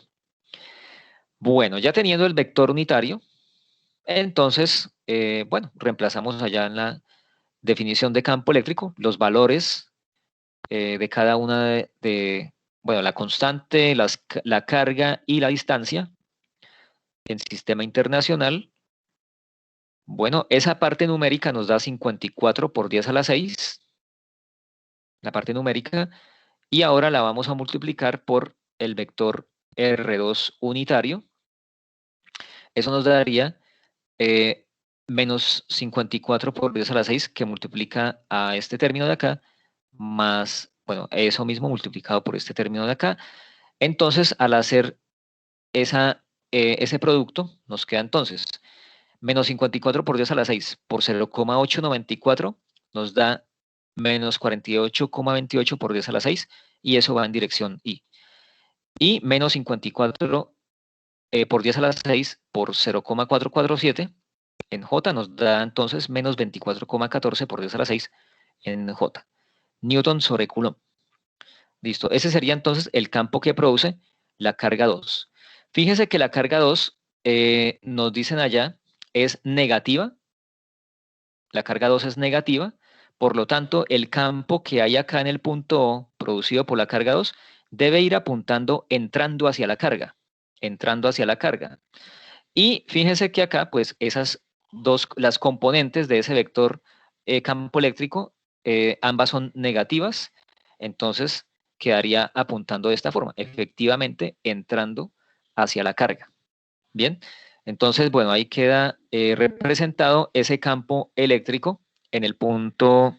Bueno, ya teniendo el vector unitario, entonces, bueno, reemplazamos allá en la definición de campo eléctrico los valores de cada una bueno, la constante, la carga y la distancia en sistema internacional. Bueno, esa parte numérica nos da 54 por 10 a la 6, la parte numérica, y ahora la vamos a multiplicar por el vector R2 unitario. Eso nos daría menos 54 por 10 a la 6, que multiplica a este término de acá, más, bueno, eso mismo multiplicado por este término de acá. Entonces, al hacer ese producto, nos queda entonces menos 54 por 10 a la 6 por 0,894 nos da menos 48,28 por 10 a la 6, y eso va en dirección I. Y menos 54 por 10 a la 6 por 0,447 en J nos da entonces menos 24,14 por 10 a la 6 en J. Newton sobre Coulomb. Listo. Ese sería entonces el campo que produce la carga 2. Fíjense que la carga 2, nos dicen allá, es negativa. La carga 2 es negativa. Por lo tanto, el campo que hay acá en el punto O, producido por la carga 2, debe ir apuntando, entrando hacia la carga. Entrando hacia la carga. Y fíjense que acá, pues, las componentes de ese vector campo eléctrico, ambas son negativas. Entonces, quedaría apuntando de esta forma, efectivamente entrando hacia la carga. Bien, entonces, bueno, ahí queda representado ese campo eléctrico en el punto,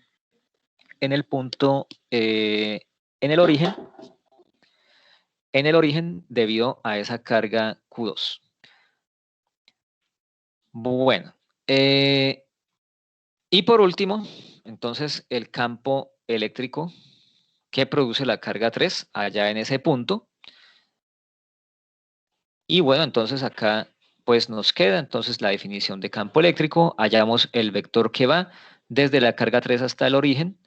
en el origen debido a esa carga Q2. Bueno, y por último, entonces, el campo eléctrico que produce la carga 3 allá en ese punto. Y bueno, entonces acá pues nos queda entonces la definición de campo eléctrico. Hallamos el vector que va desde la carga 3 hasta el origen.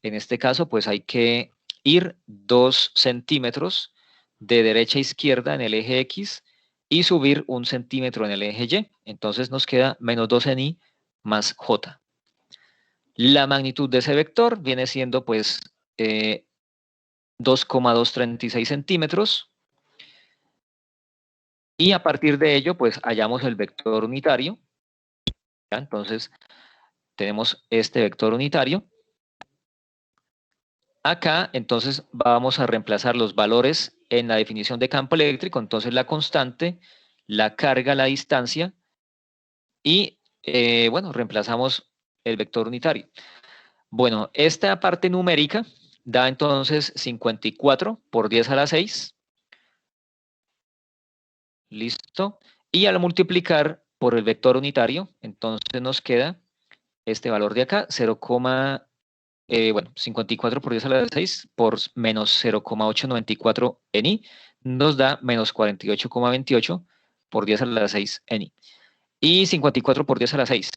En este caso pues hay que ir 2 centímetros de derecha a izquierda en el eje X y subir 1 centímetro en el eje Y. Entonces nos queda menos 2 en Y más J. La magnitud de ese vector viene siendo pues 2,236 centímetros. Y a partir de ello, pues hallamos el vector unitario. ¿Ya? Entonces, tenemos este vector unitario. Acá, entonces, vamos a reemplazar los valores en la definición de campo eléctrico. Entonces, la constante, la carga, la distancia. Y, bueno, reemplazamos el vector unitario. Bueno, esta parte numérica da entonces 54 por 10 a la 6. Listo. Y al multiplicar por el vector unitario, entonces nos queda este valor de acá, 54 por 10 a la 6 por menos 0,894 en I, nos da menos 48,28 por 10 a la 6 en I. Y 54 por 10 a la 6,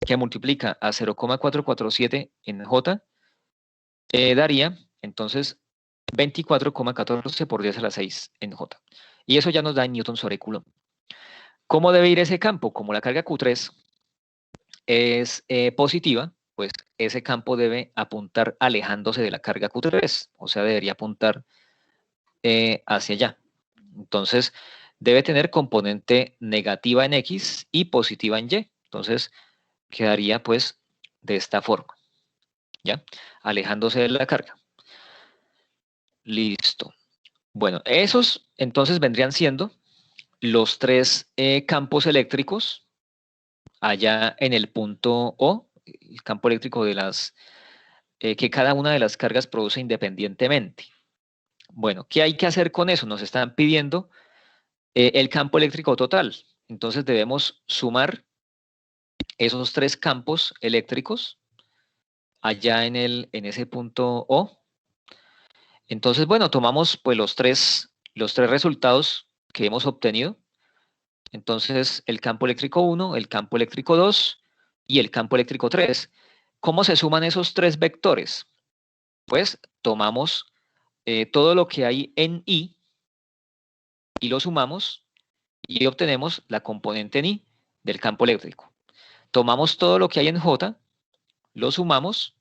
que multiplica a 0,447 en J, daría entonces 24,14 por 10 a la 6 en J. Y eso ya nos da en Newton sobre Coulomb. ¿Cómo debe ir ese campo? Como la carga Q3 es positiva, pues ese campo debe apuntar alejándose de la carga Q3, o sea, debería apuntar hacia allá. Entonces, debe tener componente negativa en X y positiva en Y. Entonces, quedaría pues de esta forma, ¿ya? Alejándose de la carga. Listo. Bueno, esos entonces vendrían siendo los 3 campos eléctricos allá en el punto O, el campo eléctrico de que cada una de las cargas produce independientemente. Bueno, ¿qué hay que hacer con eso? Nos están pidiendo el campo eléctrico total. Entonces debemos sumar esos 3 campos eléctricos allá en ese punto O. Entonces, bueno, tomamos pues los tres resultados que hemos obtenido. Entonces, el campo eléctrico 1, el campo eléctrico 2 y el campo eléctrico 3. ¿Cómo se suman esos 3 vectores? Pues tomamos todo lo que hay en I y lo sumamos y obtenemos la componente en I del campo eléctrico. Tomamos todo lo que hay en J, lo sumamos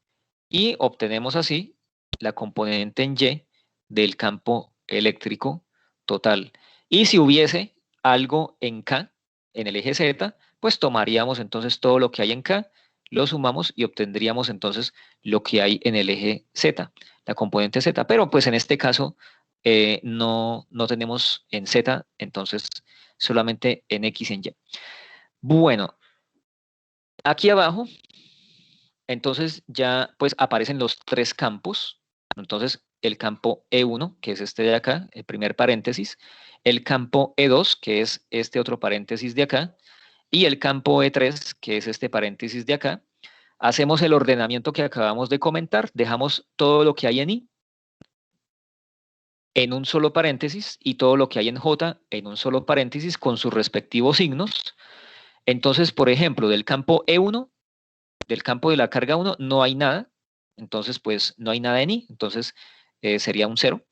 y obtenemos así la componente en Y del campo eléctrico total. Y si hubiese algo en K, en el eje Z, pues tomaríamos entonces todo lo que hay en K, lo sumamos y obtendríamos entonces lo que hay en el eje Z, la componente Z. Pero pues en este caso no tenemos en Z, entonces solamente en X y en Y. Bueno, aquí abajo, entonces ya pues aparecen los tres campos. Entonces el campo E1, que es este de acá, el primer paréntesis, el campo E2, que es este otro paréntesis de acá, y el campo E3, que es este paréntesis de acá. Hacemos el ordenamiento que acabamos de comentar, dejamos todo lo que hay en I en un solo paréntesis y todo lo que hay en J en un solo paréntesis con sus respectivos signos. Entonces, por ejemplo, del campo E1, del campo de la carga 1, no hay nada. Entonces, pues no hay nada en I, entonces sería un 0.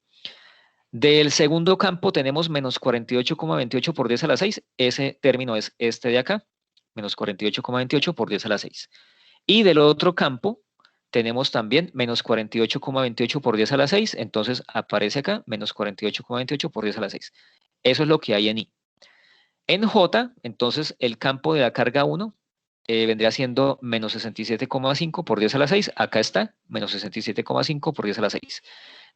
Del segundo campo tenemos menos 48,28 por 10 a la 6. Ese término es este de acá, menos 48,28 por 10 a la 6. Y del otro campo tenemos también menos 48,28 por 10 a la 6. Entonces aparece acá menos 48,28 por 10 a la 6. Eso es lo que hay en I. En J, entonces el campo de la carga 1 vendría siendo menos 67,5 por 10 a la 6. Acá está, menos 67,5 por 10 a la 6.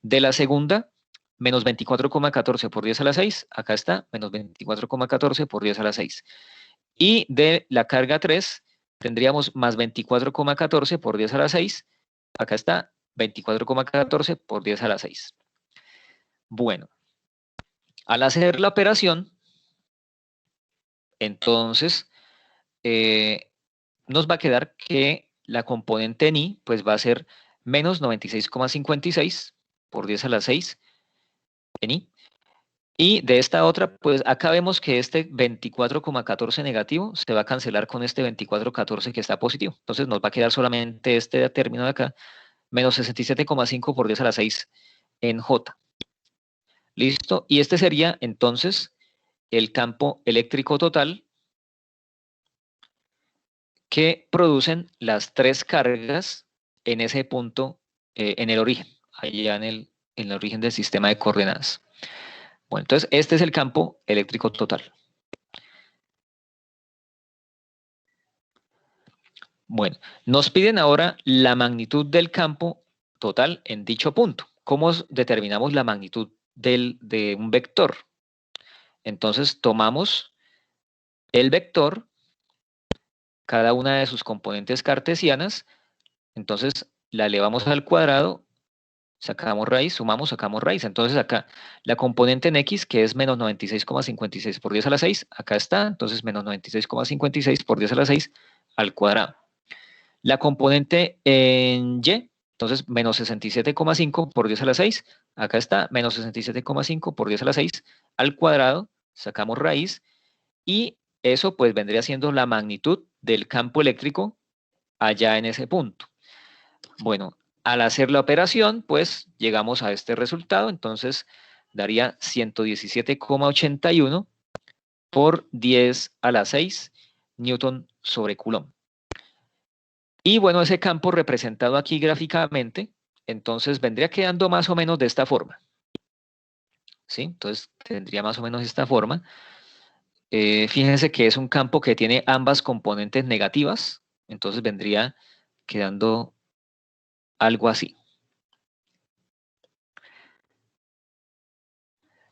De la segunda, menos 24,14 por 10 a la 6. Acá está, menos 24,14 por 10 a la 6. Y de la carga 3, tendríamos más 24,14 por 10 a la 6. Acá está, 24,14 por 10 a la 6. Bueno, al hacer la operación, entonces nos va a quedar que la componente en I pues va a ser menos 96,56 por 10 a la 6 en I. Y de esta otra, pues acá vemos que este 24,14 negativo se va a cancelar con este 24,14 que está positivo. Entonces nos va a quedar solamente este término de acá, menos 67,5 por 10 a la 6 en J. ¿Listo? Y este sería entonces el campo eléctrico total que producen las tres cargas en ese punto, en el origen, allá en el origen del sistema de coordenadas. Bueno, entonces este es el campo eléctrico total. Bueno, nos piden ahora la magnitud del campo total en dicho punto. ¿Cómo determinamos la magnitud de un vector? Entonces tomamos el vector, cada una de sus componentes cartesianas, entonces la elevamos al cuadrado, sacamos raíz, sumamos, sacamos raíz. Entonces acá la componente en X, que es menos 96,56 por 10 a la 6, acá está, entonces menos 96,56 por 10 a la 6 al cuadrado. La componente en Y, entonces menos 67,5 por 10 a la 6, acá está, menos 67,5 por 10 a la 6 al cuadrado, sacamos raíz, y eso pues vendría siendo la magnitud del campo eléctrico allá en ese punto. Bueno, al hacer la operación, pues llegamos a este resultado, entonces daría 117,81 por 10 a la 6 Newton sobre Coulomb. Y bueno, ese campo representado aquí gráficamente, entonces vendría quedando más o menos de esta forma. ¿Sí? Entonces tendría más o menos esta forma. Fíjense que es un campo que tiene ambas componentes negativas, entonces vendría quedando algo así.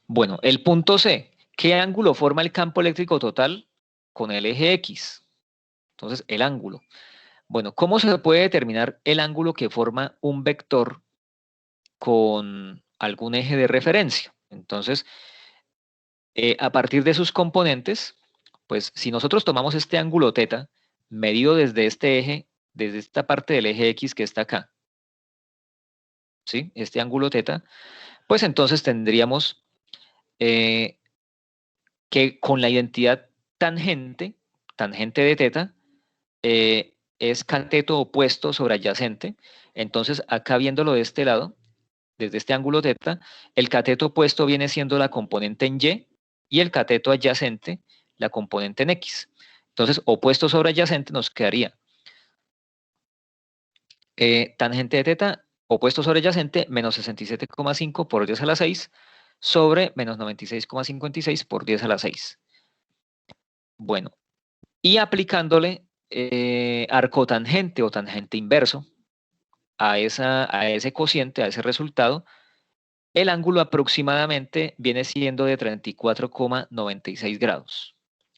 Bueno, el punto C. ¿Qué ángulo forma el campo eléctrico total con el eje X? Entonces, el ángulo. Bueno, ¿cómo se puede determinar el ángulo que forma un vector con algún eje de referencia? Entonces, a partir de sus componentes, pues si nosotros tomamos este ángulo θ, medido desde este eje, desde esta parte del eje X que está acá, ¿sí? Este ángulo θ, pues entonces tendríamos que con la identidad tangente de θ, es cateto opuesto sobre adyacente. Entonces, acá viéndolo de este lado, desde este ángulo θ, el cateto opuesto viene siendo la componente en Y, y el cateto adyacente, la componente en X. Entonces, opuesto sobre adyacente nos quedaría tangente de teta, opuesto sobre adyacente, menos 67,5 por 10 a la 6, sobre menos 96,56 por 10 a la 6. Bueno, y aplicándole arcotangente o tangente inverso a ese cociente, a ese resultado, el ángulo aproximadamente viene siendo de 34,96 grados,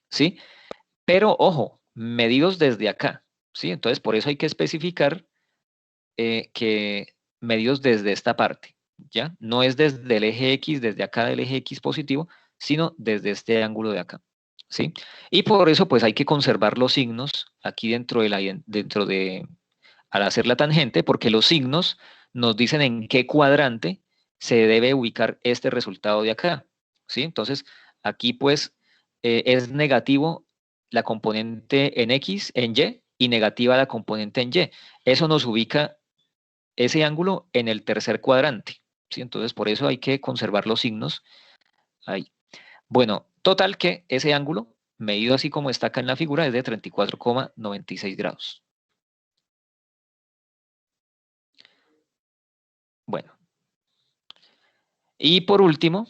¿sí? Pero, ojo, medidos desde acá, ¿sí? Entonces, por eso hay que especificar que medidos desde esta parte, ¿ya? No es desde el eje X, desde acá del eje X positivo, sino desde este ángulo de acá, ¿sí? Y por eso, pues, hay que conservar los signos aquí al hacer la tangente, porque los signos nos dicen en qué cuadrante se debe ubicar este resultado de acá, ¿sí? Entonces, aquí, pues, es negativo la componente en X, en y negativa la componente en Y. Eso nos ubica ese ángulo en el tercer cuadrante, ¿sí? Entonces, por eso hay que conservar los signos ahí. Bueno, total que ese ángulo, medido así como está acá en la figura, es de 34,96 grados. Bueno. Y por último,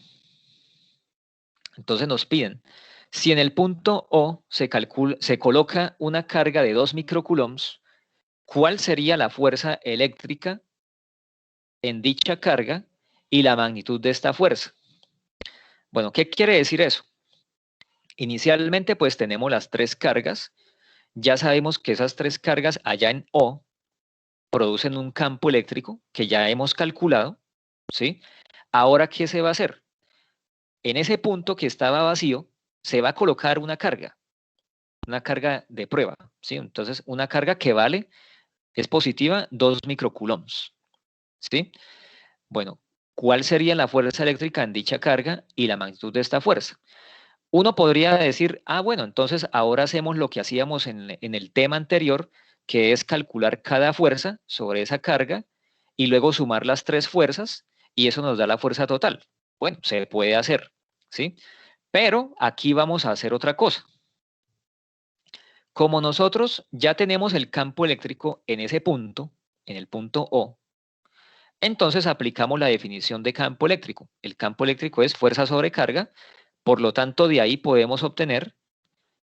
entonces nos piden, si en el punto O se coloca una carga de 2 microcoulombs, ¿cuál sería la fuerza eléctrica en dicha carga y la magnitud de esta fuerza? Bueno, ¿qué quiere decir eso? Inicialmente, pues tenemos las 3 cargas. Ya sabemos que esas 3 cargas allá en O producen un campo eléctrico que ya hemos calculado, ¿sí? Ahora, ¿qué se va a hacer? En ese punto que estaba vacío, se va a colocar una carga de prueba, ¿sí? Entonces, una carga que vale, es positiva, 2 microcoulombs, ¿sí? Bueno, ¿cuál sería la fuerza eléctrica en dicha carga y la magnitud de esta fuerza? Uno podría decir, bueno, entonces ahora hacemos lo que hacíamos en el tema anterior, que es calcular cada fuerza sobre esa carga y luego sumar las 3 fuerzas y eso nos da la fuerza total. Bueno, se puede hacer, ¿sí? Pero aquí vamos a hacer otra cosa. Como nosotros ya tenemos el campo eléctrico en ese punto, en el punto O, entonces aplicamos la definición de campo eléctrico. El campo eléctrico es fuerza sobre carga, por lo tanto de ahí podemos obtener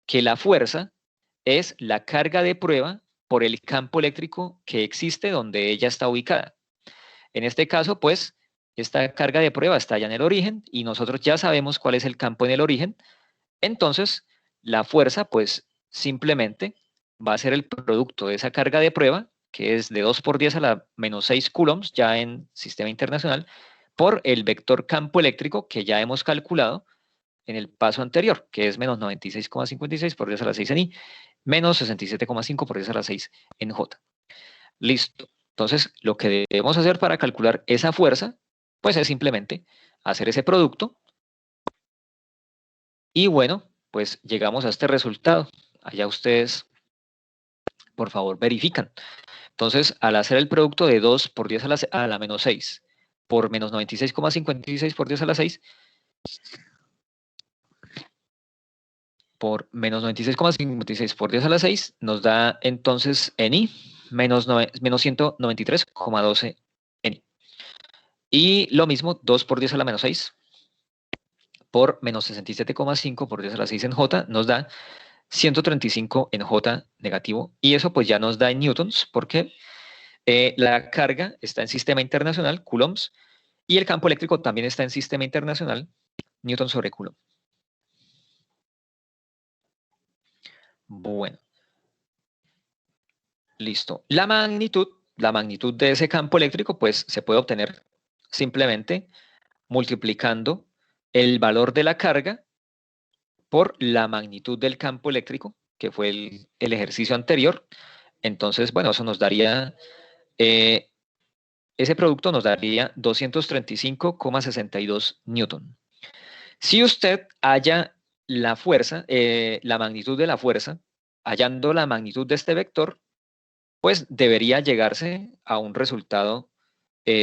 que la fuerza es la carga de prueba por el campo eléctrico que existe donde ella está ubicada. En este caso, pues, esta carga de prueba está ya en el origen y nosotros ya sabemos cuál es el campo en el origen. Entonces, la fuerza, pues, simplemente va a ser el producto de esa carga de prueba, que es de 2 por 10 a la menos 6 coulombs, ya en sistema internacional, por el vector campo eléctrico que ya hemos calculado en el paso anterior, que es menos 96,56 por 10 a la 6 en I, menos 67,5 por 10 a la 6 en J. Listo. Entonces, lo que debemos hacer para calcular esa fuerza, pues es simplemente hacer ese producto. Y bueno, pues llegamos a este resultado. Allá ustedes, por favor, verifican. Entonces, al hacer el producto de 2 por 10 a la menos 6 por menos 96,56 por 10 a la 6, por menos 96,56 por 10 a la 6, nos da entonces en I menos 193,12 en I. Y lo mismo, 2 por 10 a la menos 6 por menos 67,5 por 10 a la 6 en J nos da 135 en J negativo. Y eso pues ya nos da en newtons porque la carga está en sistema internacional, coulombs, y el campo eléctrico también está en sistema internacional, newton sobre coulomb. Bueno. Listo. La magnitud de ese campo eléctrico, pues se puede obtener simplemente multiplicando el valor de la carga por la magnitud del campo eléctrico, que fue el ejercicio anterior. Entonces, bueno, eso nos daría, ese producto nos daría 235,62 newton. Si usted halla la fuerza, la magnitud de la fuerza, hallando la magnitud de este vector, pues debería llegarse a un resultado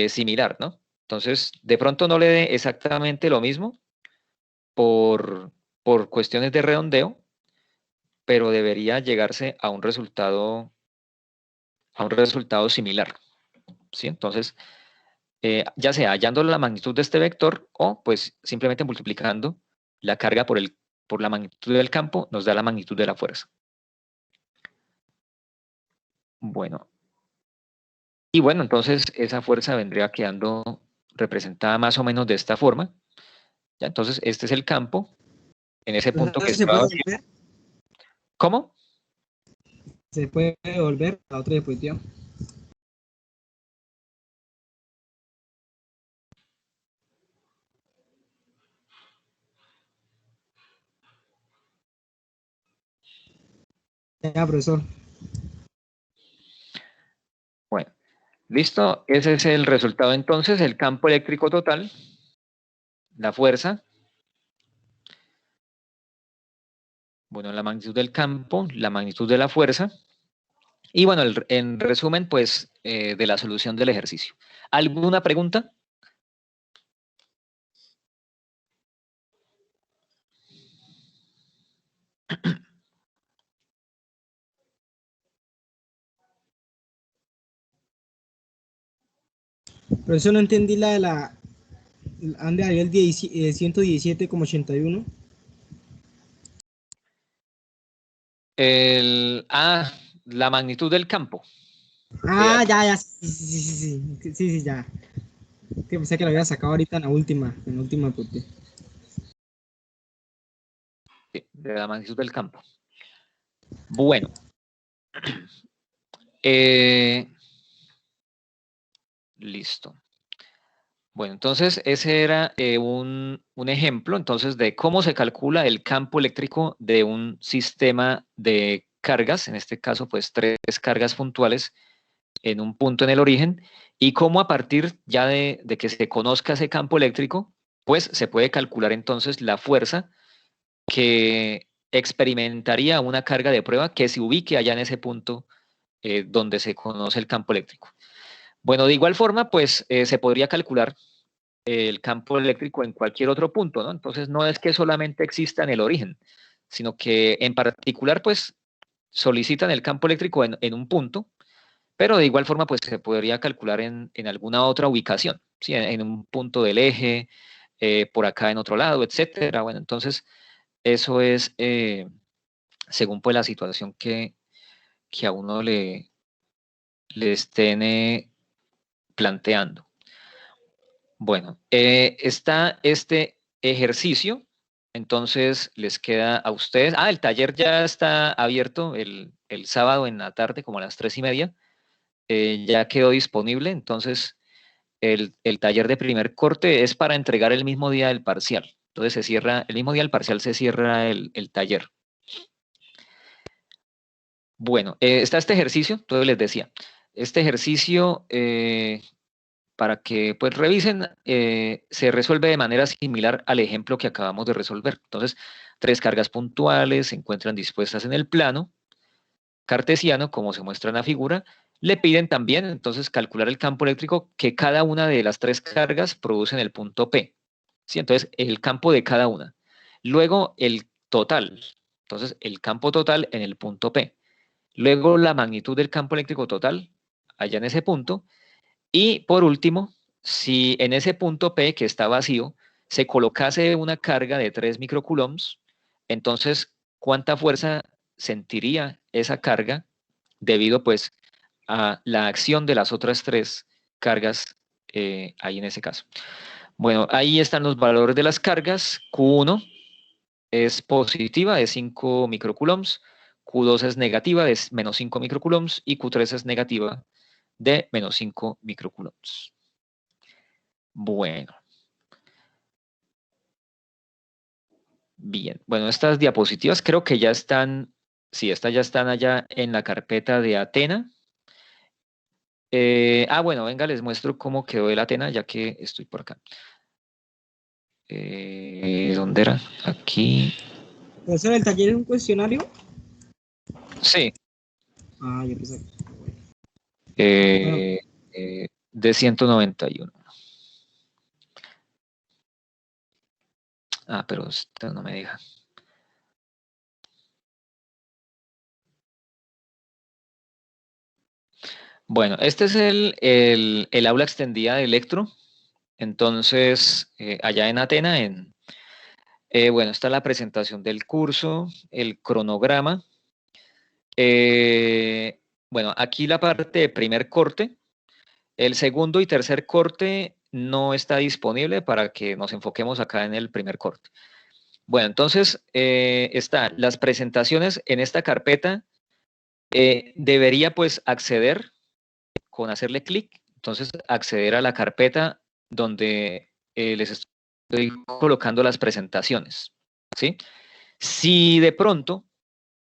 similar, ¿no? Entonces, de pronto no le dé exactamente lo mismo, por cuestiones de redondeo, pero debería llegarse a un resultado similar, ¿sí? Entonces, ya sea hallando la magnitud de este vector o pues simplemente multiplicando la carga por la magnitud del campo, nos da la magnitud de la fuerza. Bueno, y bueno, entonces esa fuerza vendría quedando representada más o menos de esta forma. ¿Ya? Entonces, este es el campo en ese punto que ¿Se estaba. puede volver? ¿Cómo? ¿Se puede volver a otra diapositiva? Ya, profesor. Bueno, listo. Ese es el resultado entonces, el campo eléctrico total, la fuerza. Bueno, la magnitud del campo, la magnitud de la fuerza. Y bueno, en resumen, pues, de la solución del ejercicio. ¿Alguna pregunta? Profesor, no entendí la de la... ¿Dónde había el 117,81? La magnitud del campo. Ah, ya, sí, ya. Que pensé que lo había sacado ahorita en la última apunte. Sí, de la magnitud del campo. Bueno. Listo. Bueno, entonces ese era un ejemplo entonces de cómo se calcula el campo eléctrico de un sistema de cargas, en este caso pues 3 cargas puntuales en un punto en el origen, y cómo a partir ya de que se conozca ese campo eléctrico, pues se puede calcular entonces la fuerza que experimentaría una carga de prueba que se ubique allá en ese punto donde se conoce el campo eléctrico. Bueno, de igual forma, pues se podría calcular el campo eléctrico en cualquier otro punto, ¿no? Entonces no es que solamente exista en el origen, sino que en particular, pues solicitan el campo eléctrico en un punto, pero de igual forma, pues se podría calcular en alguna otra ubicación, ¿sí? En un punto del eje, por acá en otro lado, etcétera. Bueno, entonces eso es según pues la situación que a uno le estén planteando. Bueno, está este ejercicio, entonces les queda a ustedes. El taller ya está abierto el sábado en la tarde, como a las 3:30. Ya quedó disponible, entonces el taller de primer corte es para entregar el mismo día del parcial. Entonces se cierra, el mismo día del parcial se cierra el taller. Bueno, está este ejercicio, entonces les decía, este ejercicio para que pues revisen, se resuelve de manera similar al ejemplo que acabamos de resolver. Entonces, 3 cargas puntuales se encuentran dispuestas en el plano cartesiano, como se muestra en la figura. Le piden también, entonces, calcular el campo eléctrico que cada una de las 3 cargas produce en el punto P. ¿Sí? Entonces, el campo de cada una. Luego, el total. Entonces, el campo total en el punto P. Luego, la magnitud del campo eléctrico total, allá en ese punto. Y por último, si en ese punto P que está vacío se colocase una carga de 3 microcoulombs, entonces, ¿cuánta fuerza sentiría esa carga debido pues a la acción de las otras 3 cargas ahí en ese caso? Bueno, ahí están los valores de las cargas. Q1 es positiva, de 5 microcoulombs. Q2 es negativa, de menos 5 microcoulombs. Y Q3 es negativa, de menos 5 microcoulombs. Bueno. Bien. Bueno, estas diapositivas creo que ya están, sí, estas ya están allá en la carpeta de Athena. Bueno, venga, les muestro cómo quedó el Athena, ya que estoy por acá. ¿Dónde era? Aquí. ¿Profesor, el taller es un cuestionario? Sí. Yo pensé que... De 191. pero esto no me deja. Bueno, este es el aula extendida de Electro. Entonces, allá en Atena, bueno, está la presentación del curso, el cronograma. Bueno, aquí la parte de primer corte. El segundo y tercer corte no está disponible para que nos enfoquemos acá en el primer corte. Bueno, entonces, están las presentaciones en esta carpeta. Debería pues acceder con hacerle clic, entonces acceder a la carpeta donde les estoy colocando las presentaciones, ¿sí? Si de pronto,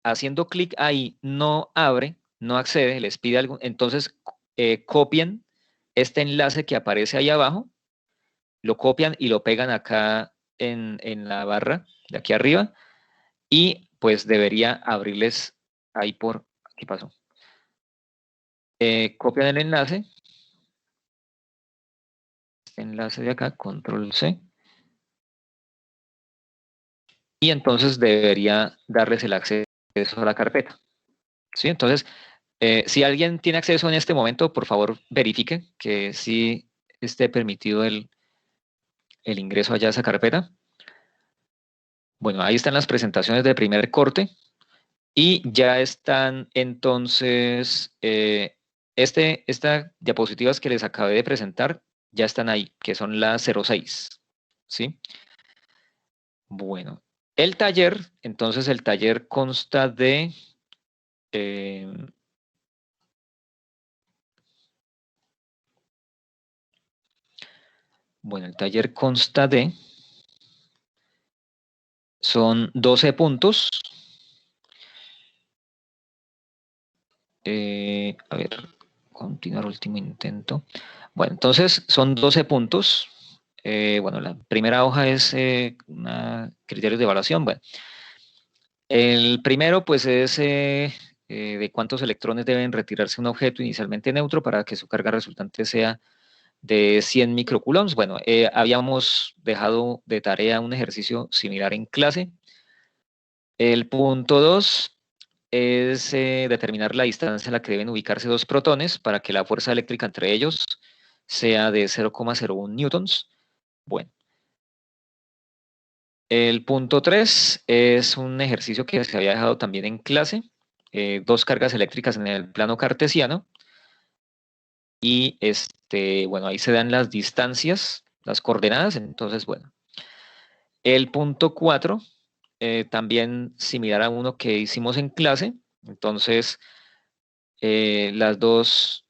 haciendo clic ahí, no abre, no accede, les pide algo, entonces copien este enlace que aparece ahí abajo, lo copian y lo pegan acá en la barra de aquí arriba y pues debería abrirles ahí por, ¿qué pasó? Copian el enlace, este enlace de acá, control C, y entonces debería darles el acceso a la carpeta, ¿sí? Entonces, si alguien tiene acceso en este momento, por favor verifique que sí esté permitido el ingreso allá a esa carpeta. Bueno, ahí están las presentaciones de primer corte y ya están entonces, estas diapositivas que les acabé de presentar ya están ahí, que son las 06, ¿sí? Bueno, el taller, entonces el taller consta de... bueno, el taller consta de... son 12 puntos. A ver, continuar último intento. Bueno, entonces son 12 puntos. Bueno, la primera hoja es criterios de evaluación. Bueno, el primero pues es de cuántos electrones deben retirarse un objeto inicialmente neutro para que su carga resultante sea de 100 microcoulombs. Bueno, habíamos dejado de tarea un ejercicio similar en clase. El punto 2 es determinar la distancia a la que deben ubicarse dos protones para que la fuerza eléctrica entre ellos sea de 0,01 newtons. Bueno, el punto 3 es un ejercicio que se había dejado también en clase, dos cargas eléctricas en el plano cartesiano, y bueno, ahí se dan las distancias, las coordenadas, entonces, bueno. El punto 4, también similar a uno que hicimos en clase, entonces, las dos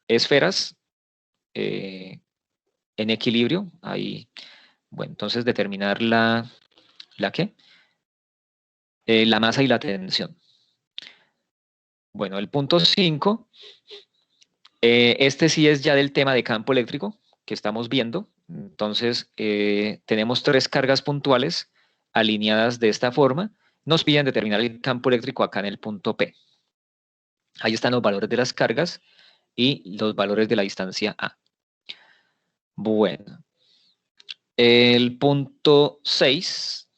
esferas en equilibrio, ahí, bueno, entonces determinar ¿la qué? La masa y la tensión. Bueno, el punto 5, este sí es ya del tema de campo eléctrico que estamos viendo. Entonces, tenemos tres cargas puntuales alineadas de esta forma. Nos piden determinar el campo eléctrico acá en el punto P. Ahí están los valores de las cargas y los valores de la distancia A. Bueno, el punto 6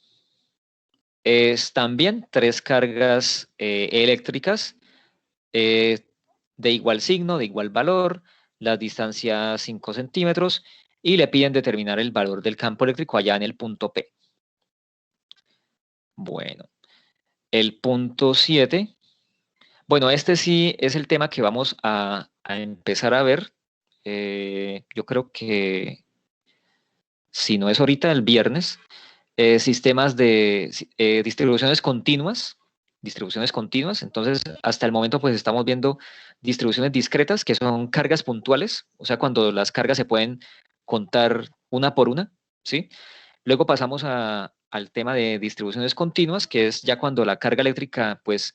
es también tres cargas eléctricas de igual signo, de igual valor, la distancia 5 centímetros, y le piden determinar el valor del campo eléctrico allá en el punto P. Bueno, el punto 7, bueno, este sí es el tema que vamos a empezar a ver. Yo creo que si no es ahorita, el viernes, sistemas de distribuciones continuas, entonces hasta el momento pues estamos viendo distribuciones discretas que son cargas puntuales, o sea, cuando las cargas se pueden contar una por una, ¿sí? Luego pasamos al tema de distribuciones continuas, que es ya cuando la carga eléctrica pues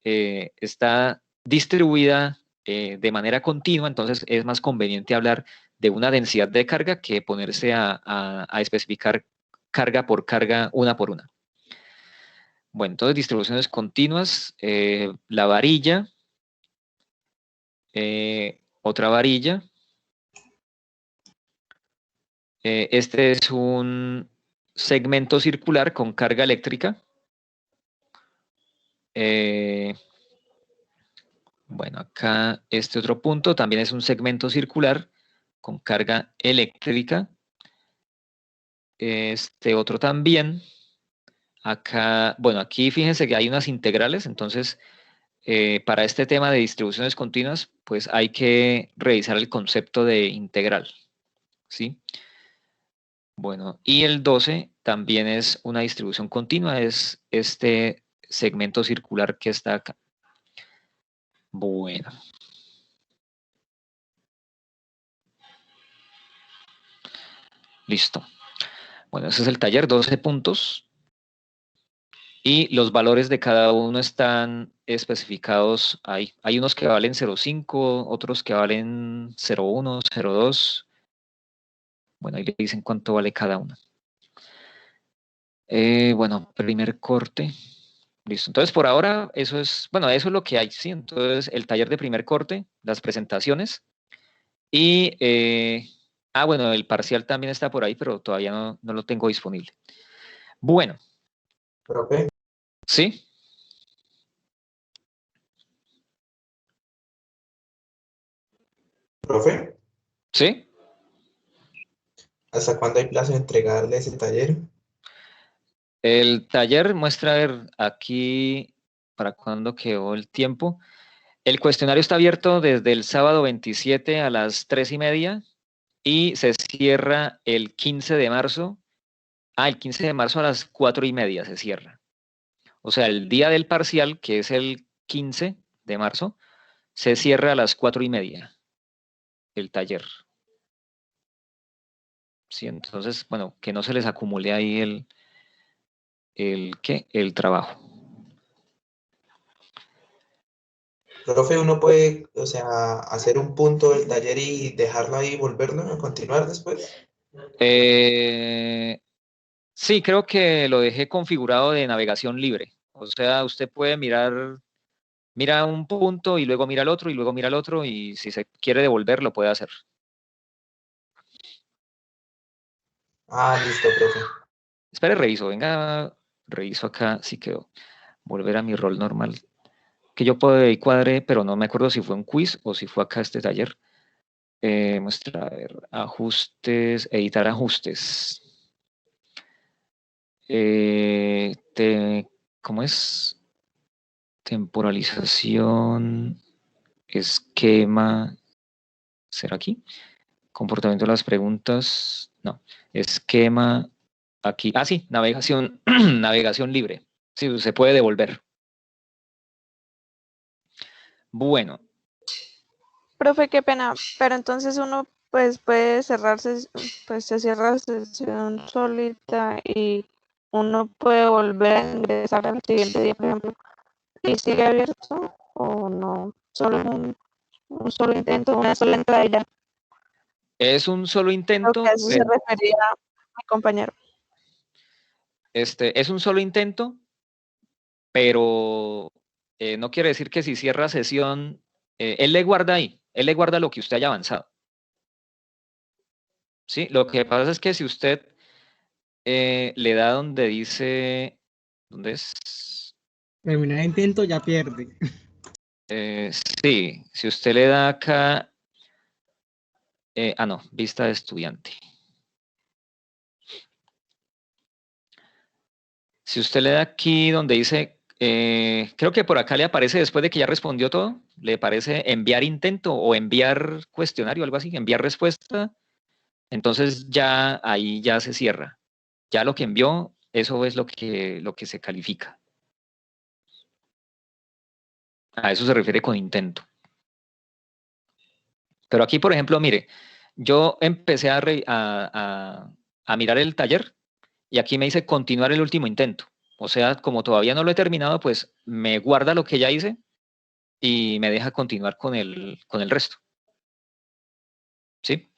está distribuida de manera continua, entonces es más conveniente hablar de una densidad de carga que ponerse a especificar carga por carga, una por una. Bueno, entonces distribuciones continuas, la varilla, otra varilla. Este es un segmento circular con carga eléctrica. Bueno, acá este otro punto también es un segmento circular con carga eléctrica. Este otro también. Acá, bueno, aquí fíjense que hay unas integrales, entonces para este tema de distribuciones continuas, pues hay que revisar el concepto de integral, ¿sí? Bueno, y el 12 también es una distribución continua, es este segmento circular que está acá. Bueno. Listo. Bueno, ese es el taller, 12 puntos. Y los valores de cada uno están especificados ahí. Hay unos que valen 0,5, otros que valen 0,1, 0,2. Bueno, ahí le dicen cuánto vale cada uno. Bueno, primer corte. Listo. Entonces, por ahora, eso es, bueno, eso es lo que hay, ¿sí? Entonces, el taller de primer corte, las presentaciones. Y, bueno, el parcial también está por ahí, pero todavía no lo tengo disponible. Bueno. Profe, ¿Sí? profe, ¿Sí? ¿hasta cuándo hay plazo de entregarle ese taller? El taller muestra, a ver, aquí, ¿para cuándo quedó el tiempo? El cuestionario está abierto desde el sábado 27 a las 3:30 y se cierra el 15 de marzo. El 15 de marzo a las 4:30 se cierra. O sea, el día del parcial, que es el 15 de marzo, se cierra a las 4:30 el taller. Sí, entonces, bueno, que no se les acumule ahí el trabajo. Profe, uno puede, o sea, hacer un punto del taller y dejarlo ahí y volverlo a continuar después. Sí, creo que lo dejé configurado de navegación libre. O sea, usted puede mira un punto y luego mira el otro y luego mira el otro y si se quiere devolver lo puede hacer. Listo, profe. Espere, reviso, venga, reviso acá, sí quedó. Volver a mi rol normal. Que yo puedo y cuadre, pero no me acuerdo si fue un quiz o si fue acá este taller. Muestra, a ver, ajustes, editar ajustes. ¿Cómo es? Temporalización, esquema, ¿será aquí? Comportamiento de las preguntas, no, esquema, aquí, sí, navegación, navegación libre, sí, se puede devolver. Bueno, Profe, qué pena, pero entonces uno pues puede cerrarse, pues se cierra la sesión solita y uno puede volver a ingresar al siguiente día, por ejemplo, y sigue abierto o no, solo un solo intento, una sola entrada y ya. es un solo Creo que intento, a eso se refería mi compañero. es un solo intento, pero no quiere decir que si cierra sesión, él le guarda ahí, él le guarda lo que usted haya avanzado. ¿Sí? Lo que pasa es que si usted le da donde dice, ¿dónde es? Terminar intento ya pierde. Sí, si usted le da acá, no, vista de estudiante. Si usted le da aquí donde dice, creo que por acá le aparece después de que ya respondió todo, le aparece enviar intento o enviar cuestionario, algo así, enviar respuesta, entonces ya ahí ya se cierra. Ya lo que envió, eso es lo que se califica. A eso se refiere con intento. Pero aquí, por ejemplo, mire, yo empecé a mirar el taller y aquí me dice continuar el último intento. O sea, como todavía no lo he terminado, pues me guarda lo que ya hice y me deja continuar con el resto. ¿Sí?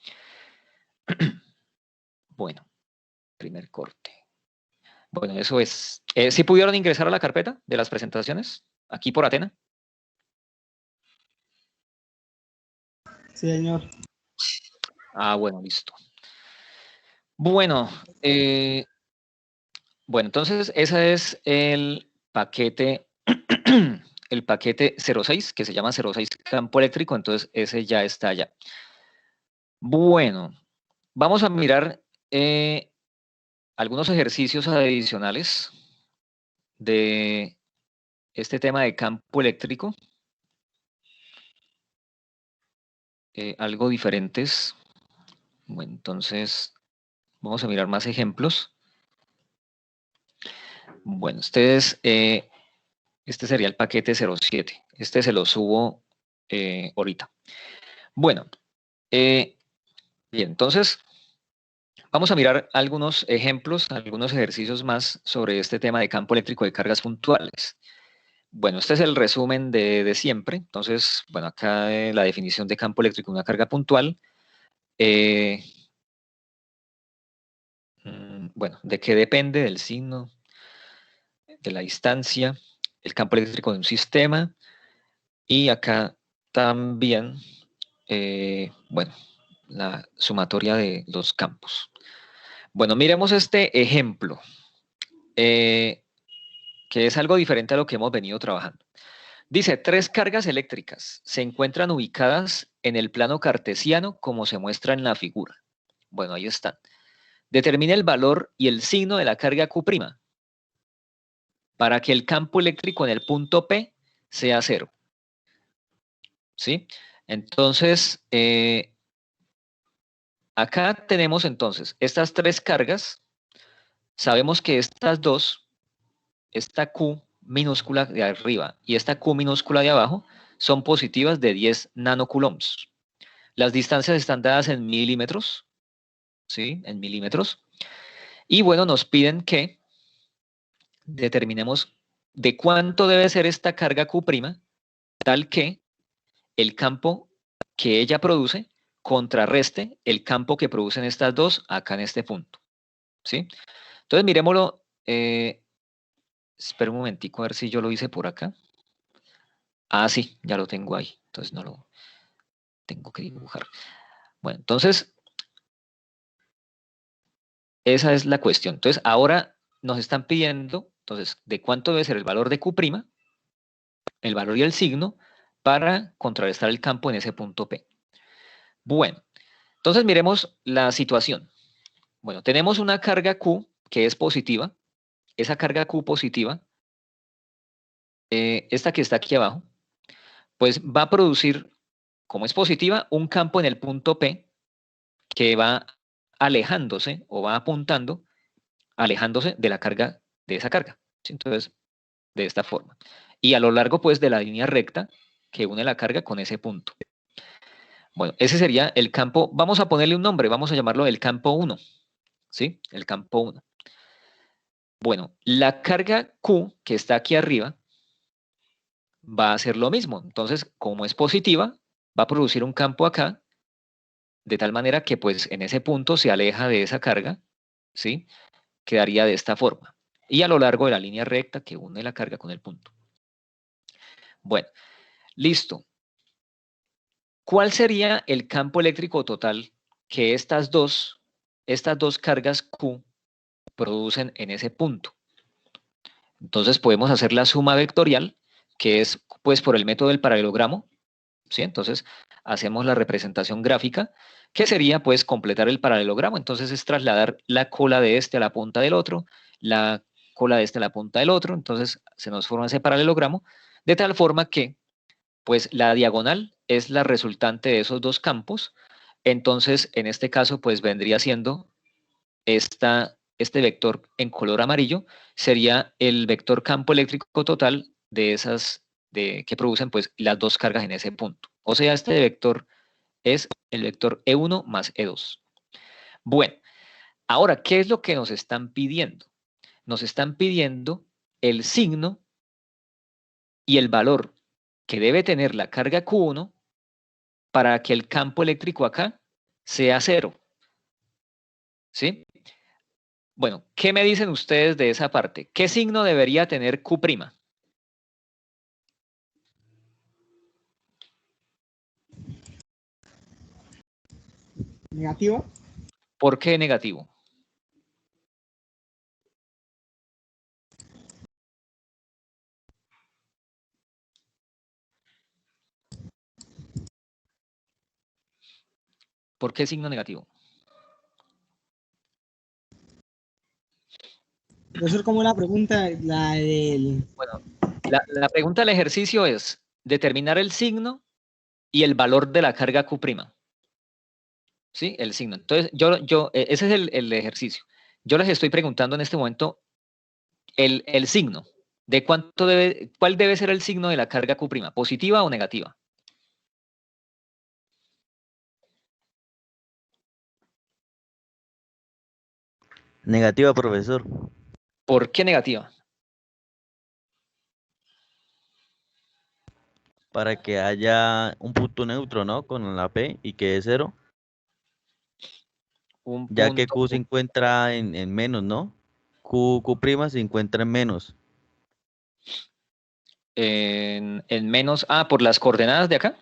Bueno, primer corte. Bueno, eso es. ¿Sí pudieron ingresar a la carpeta de las presentaciones? Aquí por Atena. Sí, señor. Bueno, listo. Bueno, Bueno, entonces ese es el paquete, el paquete 06, que se llama 06 campo eléctrico, entonces ese ya está allá. Bueno, vamos a mirar algunos ejercicios adicionales de este tema de campo eléctrico, algo diferentes. Bueno, entonces vamos a mirar más ejemplos. Bueno, este sería el paquete 07. Este se lo subo ahorita. Bueno, bien, entonces vamos a mirar algunos ejemplos, algunos ejercicios más sobre este tema de campo eléctrico de cargas puntuales. Bueno, este es el resumen de siempre. Entonces, bueno, acá la definición de campo eléctrico de una carga puntual. Bueno, ¿de qué depende? Del signo, de la distancia, el campo eléctrico de un sistema. Y acá también, bueno, la sumatoria de los campos. Bueno, miremos este ejemplo, que es algo diferente a lo que hemos venido trabajando. Dice, 3 cargas eléctricas se encuentran ubicadas en el plano cartesiano como se muestra en la figura. Bueno, ahí están. Determine el valor y el signo de la carga Q' para que el campo eléctrico en el punto P sea 0. ¿Sí? Entonces, acá tenemos entonces estas 3 cargas. Sabemos que estas dos, esta Q minúscula de arriba y esta Q minúscula de abajo, son positivas de 10 nanocoulombs. Las distancias están dadas en milímetros, ¿sí? En milímetros. Y bueno, nos piden que determinemos de cuánto debe ser esta carga Q', tal que el campo que ella produce contrarreste el campo que producen estas dos acá en este punto, ¿sí? Entonces miremoslo, espera un momentico a ver si yo lo hice por acá. Ah, sí, ya lo tengo ahí, entonces no lo tengo que dibujar. Bueno, entonces, esa es la cuestión. Entonces, ahora nos están pidiendo, entonces, de cuánto debe ser el valor de Q', el valor y el signo, para contrarrestar el campo en ese punto P. Bueno, entonces miremos la situación. Bueno, tenemos una carga Q que es positiva. Esa carga Q positiva, esta que está aquí abajo, pues va a producir, como es positiva, un campo en el punto P que va alejándose o va apuntando, alejándose de la carga, de esa carga. ¿Sí? Entonces, de esta forma. Y a lo largo, pues, de la línea recta que une la carga con ese punto. Bueno, ese sería el campo, vamos a ponerle un nombre, vamos a llamarlo el campo 1, ¿sí? El campo 1. Bueno, la carga Q que está aquí arriba va a hacer lo mismo. Entonces, como es positiva, va a producir un campo acá, de tal manera que pues en ese punto se aleja de esa carga, ¿sí? Quedaría de esta forma. Y a lo largo de la línea recta que une la carga con el punto. Bueno, listo. ¿Cuál sería el campo eléctrico total que estas dos cargas Q producen en ese punto? Entonces podemos hacer la suma vectorial, que es pues por el método del paralelogramo, ¿sí? Entonces hacemos la representación gráfica, que sería pues completar el paralelogramo. Entonces es trasladar la cola de este a la punta del otro, la cola de este a la punta del otro, entonces se nos forma ese paralelogramo, de tal forma que pues la diagonal es la resultante de esos dos campos. Entonces, en este caso, pues vendría siendo este vector en color amarillo, sería el vector campo eléctrico total de esas que producen pues las dos cargas en ese punto. O sea, este vector es el vector E1 más E2. Bueno, ahora, ¿qué es lo que nos están pidiendo? Nos están pidiendo el signo y el valor que debe tener la carga Q1 para que el campo eléctrico acá sea 0. ¿Sí? Bueno, ¿qué me dicen ustedes de esa parte? ¿Qué signo debería tener Q'? Negativo. ¿Por qué negativo? ¿Por qué signo negativo? Profesor, ¿cómo es la pregunta? La del... Bueno, la pregunta del ejercicio es determinar el signo y el valor de la carga Q'. ¿Sí? El signo. Entonces, ese es el ejercicio. Yo les estoy preguntando en este momento el signo. ¿De cuál debe ser el signo de la carga Q'? ¿Positiva o negativa? Negativa, profesor. ¿Por qué negativa? Para que haya un punto neutro, ¿no? Con la P y que es 0. Un Ya que punto Q se encuentra en menos, ¿no? Q' se encuentra en menos. en menos. Ah, por las coordenadas de acá.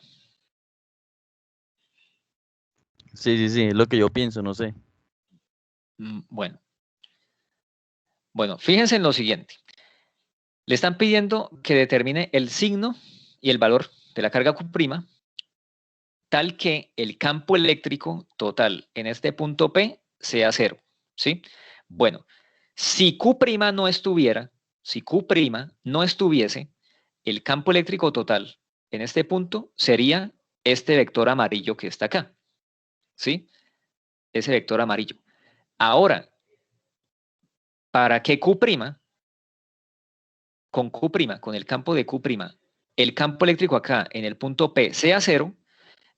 Sí, es lo que yo pienso, no sé. Bueno. Bueno, fíjense en lo siguiente. Le están pidiendo que determine el signo y el valor de la carga Q', tal que el campo eléctrico total en este punto P sea 0. ¿Sí? Bueno, si Q' no estuviera, si Q' no estuviese, el campo eléctrico total en este punto sería este vector amarillo que está acá. ¿Sí? Ese vector amarillo. Ahora, para que Q', con Q', con el campo de Q', el campo eléctrico acá en el punto P sea 0,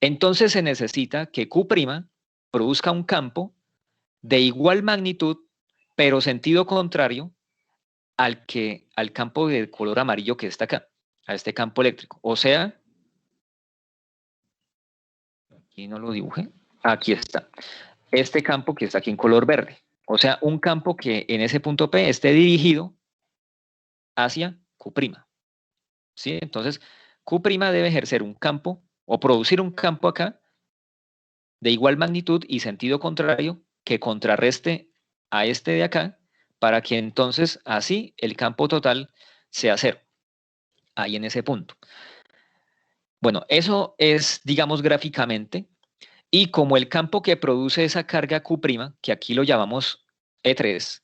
entonces se necesita que Q' produzca un campo de igual magnitud, pero sentido contrario al campo de color amarillo que está acá, a este campo eléctrico. O sea, aquí no lo dibujé, aquí está, este campo que está aquí en color verde. O sea, un campo que en ese punto P esté dirigido hacia Q'. ¿Sí? Entonces, Q' debe ejercer un campo o producir un campo acá de igual magnitud y sentido contrario que contrarreste a este de acá para que entonces así el campo total sea 0, ahí en ese punto. Bueno, eso es, digamos, gráficamente, y como el campo que produce esa carga Q', que aquí lo llamamos E3,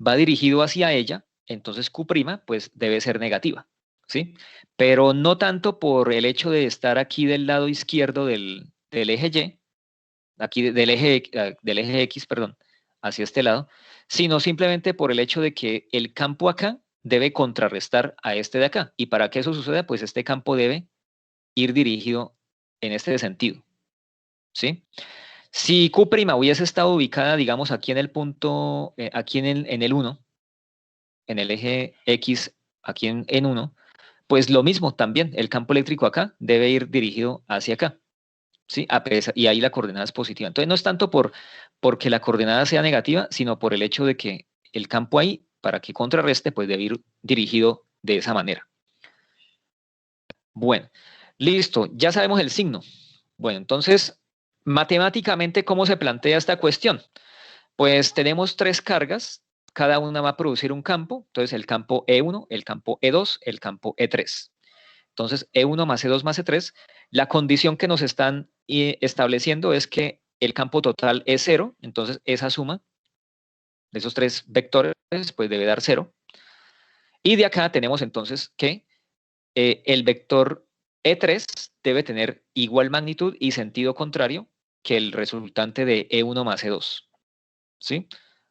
va dirigido hacia ella, entonces Q' pues debe ser negativa, ¿sí? Pero no tanto por el hecho de estar aquí del lado izquierdo del eje Y, aquí del eje X, perdón, hacia este lado, sino simplemente por el hecho de que el campo acá debe contrarrestar a este de acá. Y para que eso suceda, pues este campo debe ir dirigido en este sentido, ¿sí? Si Q' hubiese estado ubicada, digamos, aquí en el punto, aquí en el 1, en el eje X, aquí en 1, pues lo mismo también, el campo eléctrico acá debe ir dirigido hacia acá. ¿Sí? Y ahí la coordenada es positiva. Entonces no es tanto porque la coordenada sea negativa, sino por el hecho de que el campo ahí, para que contrarreste, pues debe ir dirigido de esa manera. Bueno, listo, ya sabemos el signo. Bueno, entonces, matemáticamente, ¿cómo se plantea esta cuestión? Pues tenemos 3 cargas, cada una va a producir un campo, entonces el campo E1, el campo E2, el campo E3. Entonces, E1 más E2 más E3, la condición que nos están estableciendo es que el campo total es 0, entonces esa suma de esos 3 vectores pues debe dar 0. Y de acá tenemos entonces que el vector E3 debe tener igual magnitud y sentido contrario que el resultante de E1 más E2. ¿Sí?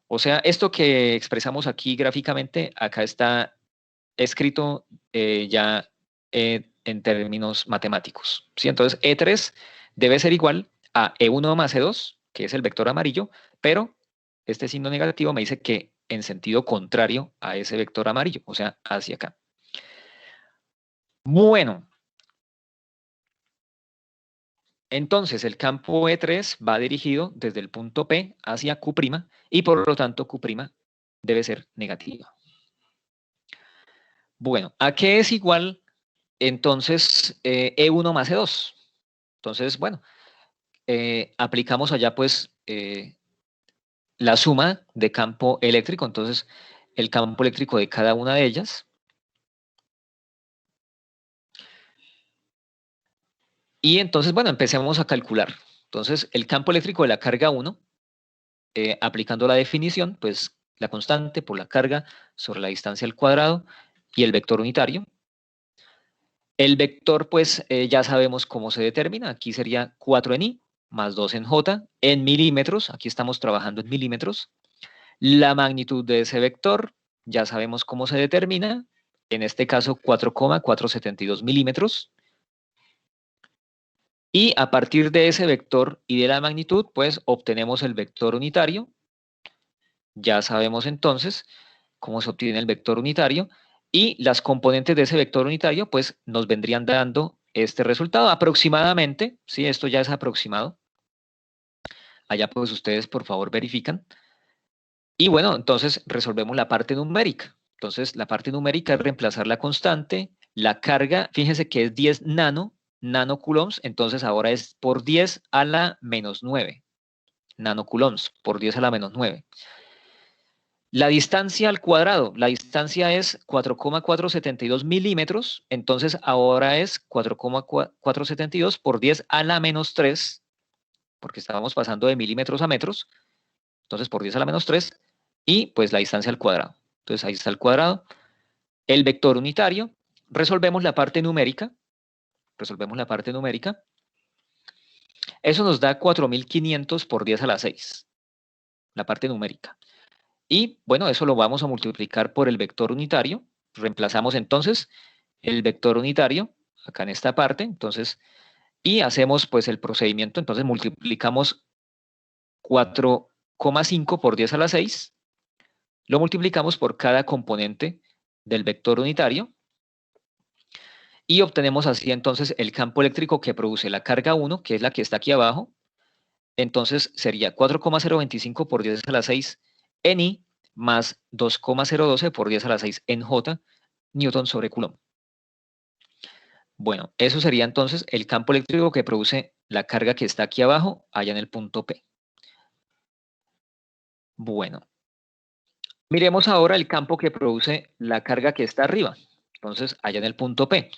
O sea, esto que expresamos aquí gráficamente, acá está escrito ya en términos matemáticos. ¿Sí? Entonces, E3 debe ser igual a E1 más E2, que es el vector amarillo, pero este signo negativo me dice que en sentido contrario a ese vector amarillo, o sea, hacia acá. Bueno, entonces el campo E3 va dirigido desde el punto P hacia Q' y por lo tanto Q' debe ser negativa. Bueno, ¿a qué es igual entonces E1 más E2? Entonces, bueno, aplicamos allá pues la suma de campo eléctrico, entonces el campo eléctrico de cada una de ellas. Y entonces, bueno, empecemos a calcular. Entonces, el campo eléctrico de la carga 1, aplicando la definición, pues la constante por la carga sobre la distancia al cuadrado y el vector unitario. El vector, pues ya sabemos cómo se determina. Aquí sería 4 en I más 2 en J en milímetros. Aquí estamos trabajando en milímetros. La magnitud de ese vector, ya sabemos cómo se determina. En este caso, 4,472 milímetros. Y a partir de ese vector y de la magnitud, pues obtenemos el vector unitario. Ya sabemos entonces cómo se obtiene el vector unitario. Y las componentes de ese vector unitario, pues nos vendrían dando este resultado aproximadamente. Sí, esto ya es aproximado. Allá pues ustedes por favor verifican. Y bueno, entonces resolvemos la parte numérica. Entonces la parte numérica es reemplazar la constante, la carga, fíjense que es 10 nanocoulombs, entonces ahora es por 10 a la menos 9. Nanocoulombs por 10 a la menos 9. La distancia al cuadrado, la distancia es 4,472 milímetros, entonces ahora es 4,472 por 10 a la menos 3, porque estábamos pasando de milímetros a metros, entonces por 10 a la menos 3, y pues la distancia al cuadrado. Entonces ahí está el cuadrado. El vector unitario, resolvemos la parte numérica, eso nos da 4.500 por 10 a la 6, la parte numérica. Y bueno, eso lo vamos a multiplicar por el vector unitario. Reemplazamos entonces el vector unitario acá en esta parte, entonces, y hacemos pues el procedimiento, entonces multiplicamos 4,5 por 10 a la 6, lo multiplicamos por cada componente del vector unitario y obtenemos así entonces el campo eléctrico que produce la carga 1, que es la que está aquí abajo. Entonces sería 4,025 por 10 a la 6 en I más 2,012 por 10 a la 6 en J, newton sobre coulomb. Bueno, eso sería entonces el campo eléctrico que produce la carga que está aquí abajo, allá en el punto P. Bueno, miremos ahora el campo que produce la carga que está arriba, entonces allá en el punto P.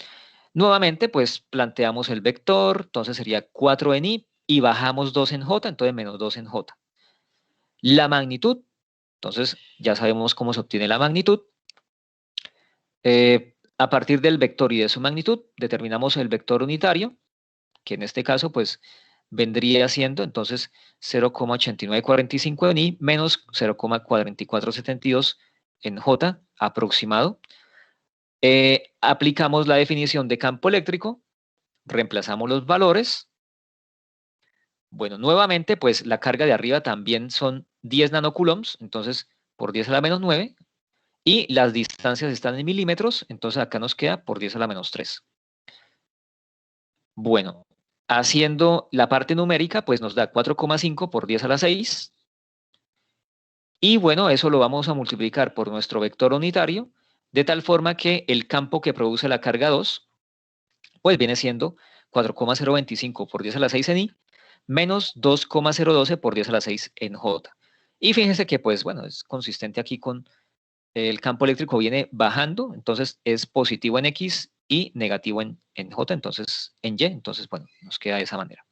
Nuevamente, pues planteamos el vector, entonces sería 4 en I y bajamos 2 en J, entonces menos 2 en J. La magnitud, entonces ya sabemos cómo se obtiene la magnitud. A partir del vector y de su magnitud, determinamos el vector unitario, que en este caso pues vendría siendo entonces 0,8945 en I menos 0,4472 en J aproximado. Aplicamos la definición de campo eléctrico, reemplazamos los valores. Bueno, nuevamente pues la carga de arriba también son 10 nanocoulombs, entonces por 10 a la menos 9. Y las distancias están en milímetros, entonces acá nos queda por 10 a la menos 3. Bueno, haciendo la parte numérica, pues nos da 4,5 por 10 a la 6. Y bueno, eso lo vamos a multiplicar por nuestro vector unitario, de tal forma que el campo que produce la carga 2, pues viene siendo 4,025 por 10 a la 6 en I, menos 2,012 por 10 a la 6 en J. Y fíjense que, pues bueno, es consistente aquí con el campo eléctrico viene bajando, entonces es positivo en X y negativo en J, entonces en Y, entonces bueno, nos queda de esa manera.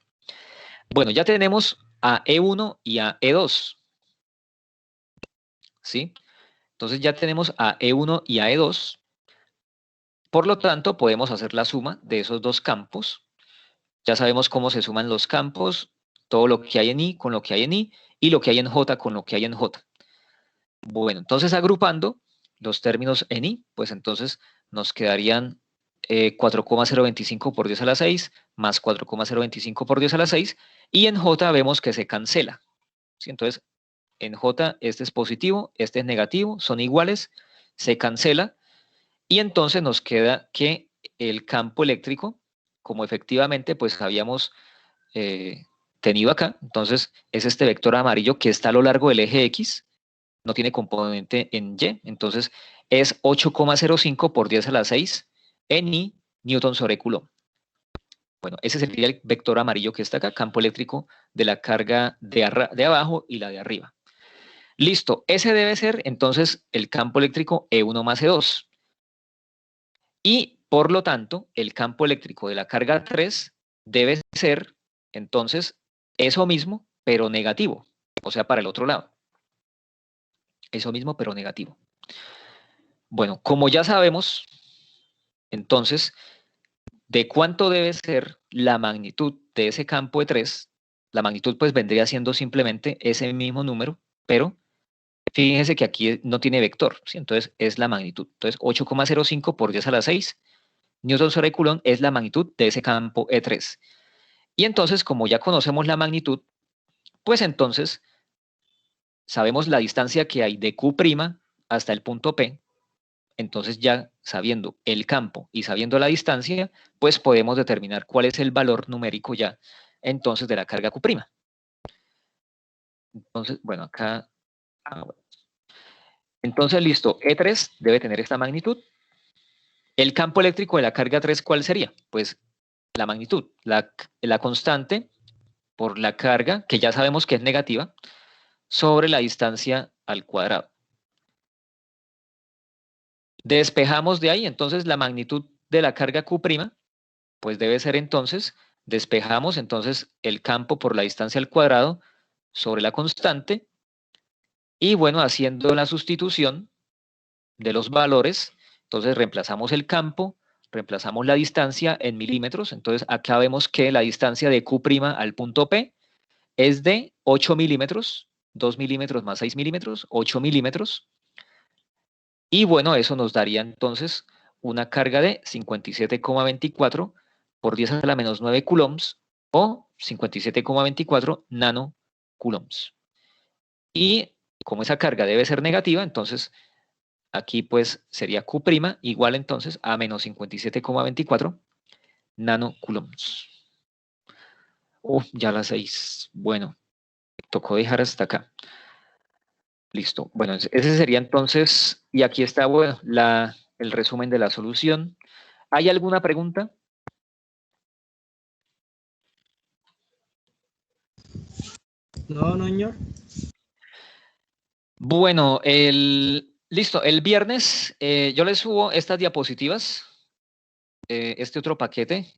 Bueno, ya tenemos a E1 y a E2, ¿sí? Entonces ya tenemos a E1 y a E2, por lo tanto podemos hacer la suma de esos dos campos. Ya sabemos cómo se suman los campos, todo lo que hay en I con lo que hay en I y lo que hay en J con lo que hay en J. Bueno, entonces agrupando los términos en I, pues entonces nos quedarían 4,025 por 10 a la 6 más 4,025 por 10 a la 6 y en J vemos que se cancela. ¿Sí? Entonces en J este es positivo, este es negativo, son iguales, se cancela y entonces nos queda que el campo eléctrico, como efectivamente pues habíamos tenido acá, entonces es este vector amarillo que está a lo largo del eje X, no tiene componente en Y, entonces es 8,05 por 10 a la 6 en I, newton sobre coulomb. Bueno, ese sería el vector amarillo que está acá, campo eléctrico de la carga de abajo y la de arriba. Listo, ese debe ser entonces el campo eléctrico E1 más E2. Y por lo tanto, el campo eléctrico de la carga 3 debe ser entonces eso mismo, pero negativo, o sea, para el otro lado. Eso mismo, pero negativo. Bueno, como ya sabemos, entonces, de cuánto debe ser la magnitud de ese campo de 3, la magnitud pues vendría siendo simplemente ese mismo número, pero fíjense que aquí no tiene vector, ¿sí? Entonces es la magnitud. Entonces 8,05 por 10 a la 6 newtons sobre Coulomb es la magnitud de ese campo E3. Y entonces, como ya conocemos la magnitud, pues entonces sabemos la distancia que hay de Q' hasta el punto P. Entonces ya sabiendo el campo y sabiendo la distancia, pues podemos determinar cuál es el valor numérico ya entonces de la carga Q'. Entonces, bueno, acá... bueno. Entonces, listo, E3 debe tener esta magnitud. El campo eléctrico de la carga 3, ¿cuál sería? Pues la magnitud, la constante por la carga, que ya sabemos que es negativa, sobre la distancia al cuadrado. Despejamos de ahí, entonces la magnitud de la carga Q', pues debe ser entonces, despejamos entonces el campo por la distancia al cuadrado sobre la constante, y bueno, haciendo la sustitución de los valores, entonces reemplazamos el campo, reemplazamos la distancia en milímetros, entonces acá vemos que la distancia de Q' al punto P es de 8 milímetros, 2 milímetros más 6 milímetros, 8 milímetros, y bueno, eso nos daría entonces una carga de 57,24 por 10 a la menos 9 coulombs o 57,24 nanocoulombs. Y como esa carga debe ser negativa, entonces aquí pues sería Q' igual entonces a menos 57,24 nanocoulombs. Ya las 6. Bueno, tocó dejar hasta acá. Listo. Bueno, ese sería entonces, y aquí está bueno, el resumen de la solución. ¿Hay alguna pregunta? No, no, señor. Bueno, listo. El viernes yo les subo estas diapositivas, este otro paquete,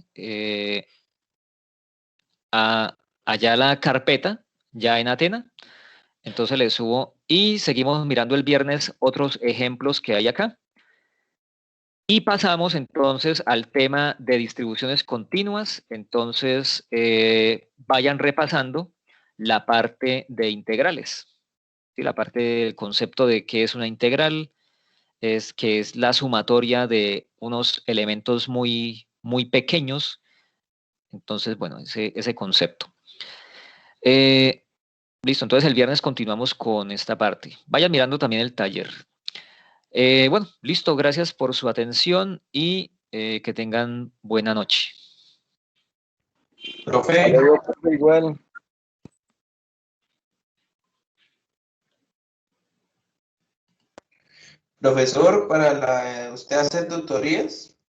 allá a la carpeta, ya en Atena. Entonces les subo y seguimos mirando el viernes otros ejemplos que hay acá. Y pasamos entonces al tema de distribuciones continuas. Entonces vayan repasando la parte de integrales. ¿Sí? La parte del concepto de qué es una integral, que es la sumatoria de unos elementos muy, muy pequeños. Entonces, bueno, ese concepto. Listo, entonces el viernes continuamos con esta parte. Vayan mirando también el taller. Bueno, listo, gracias por su atención y que tengan buena noche. Profe, Igual. profesor, ¿usted hace tutorías?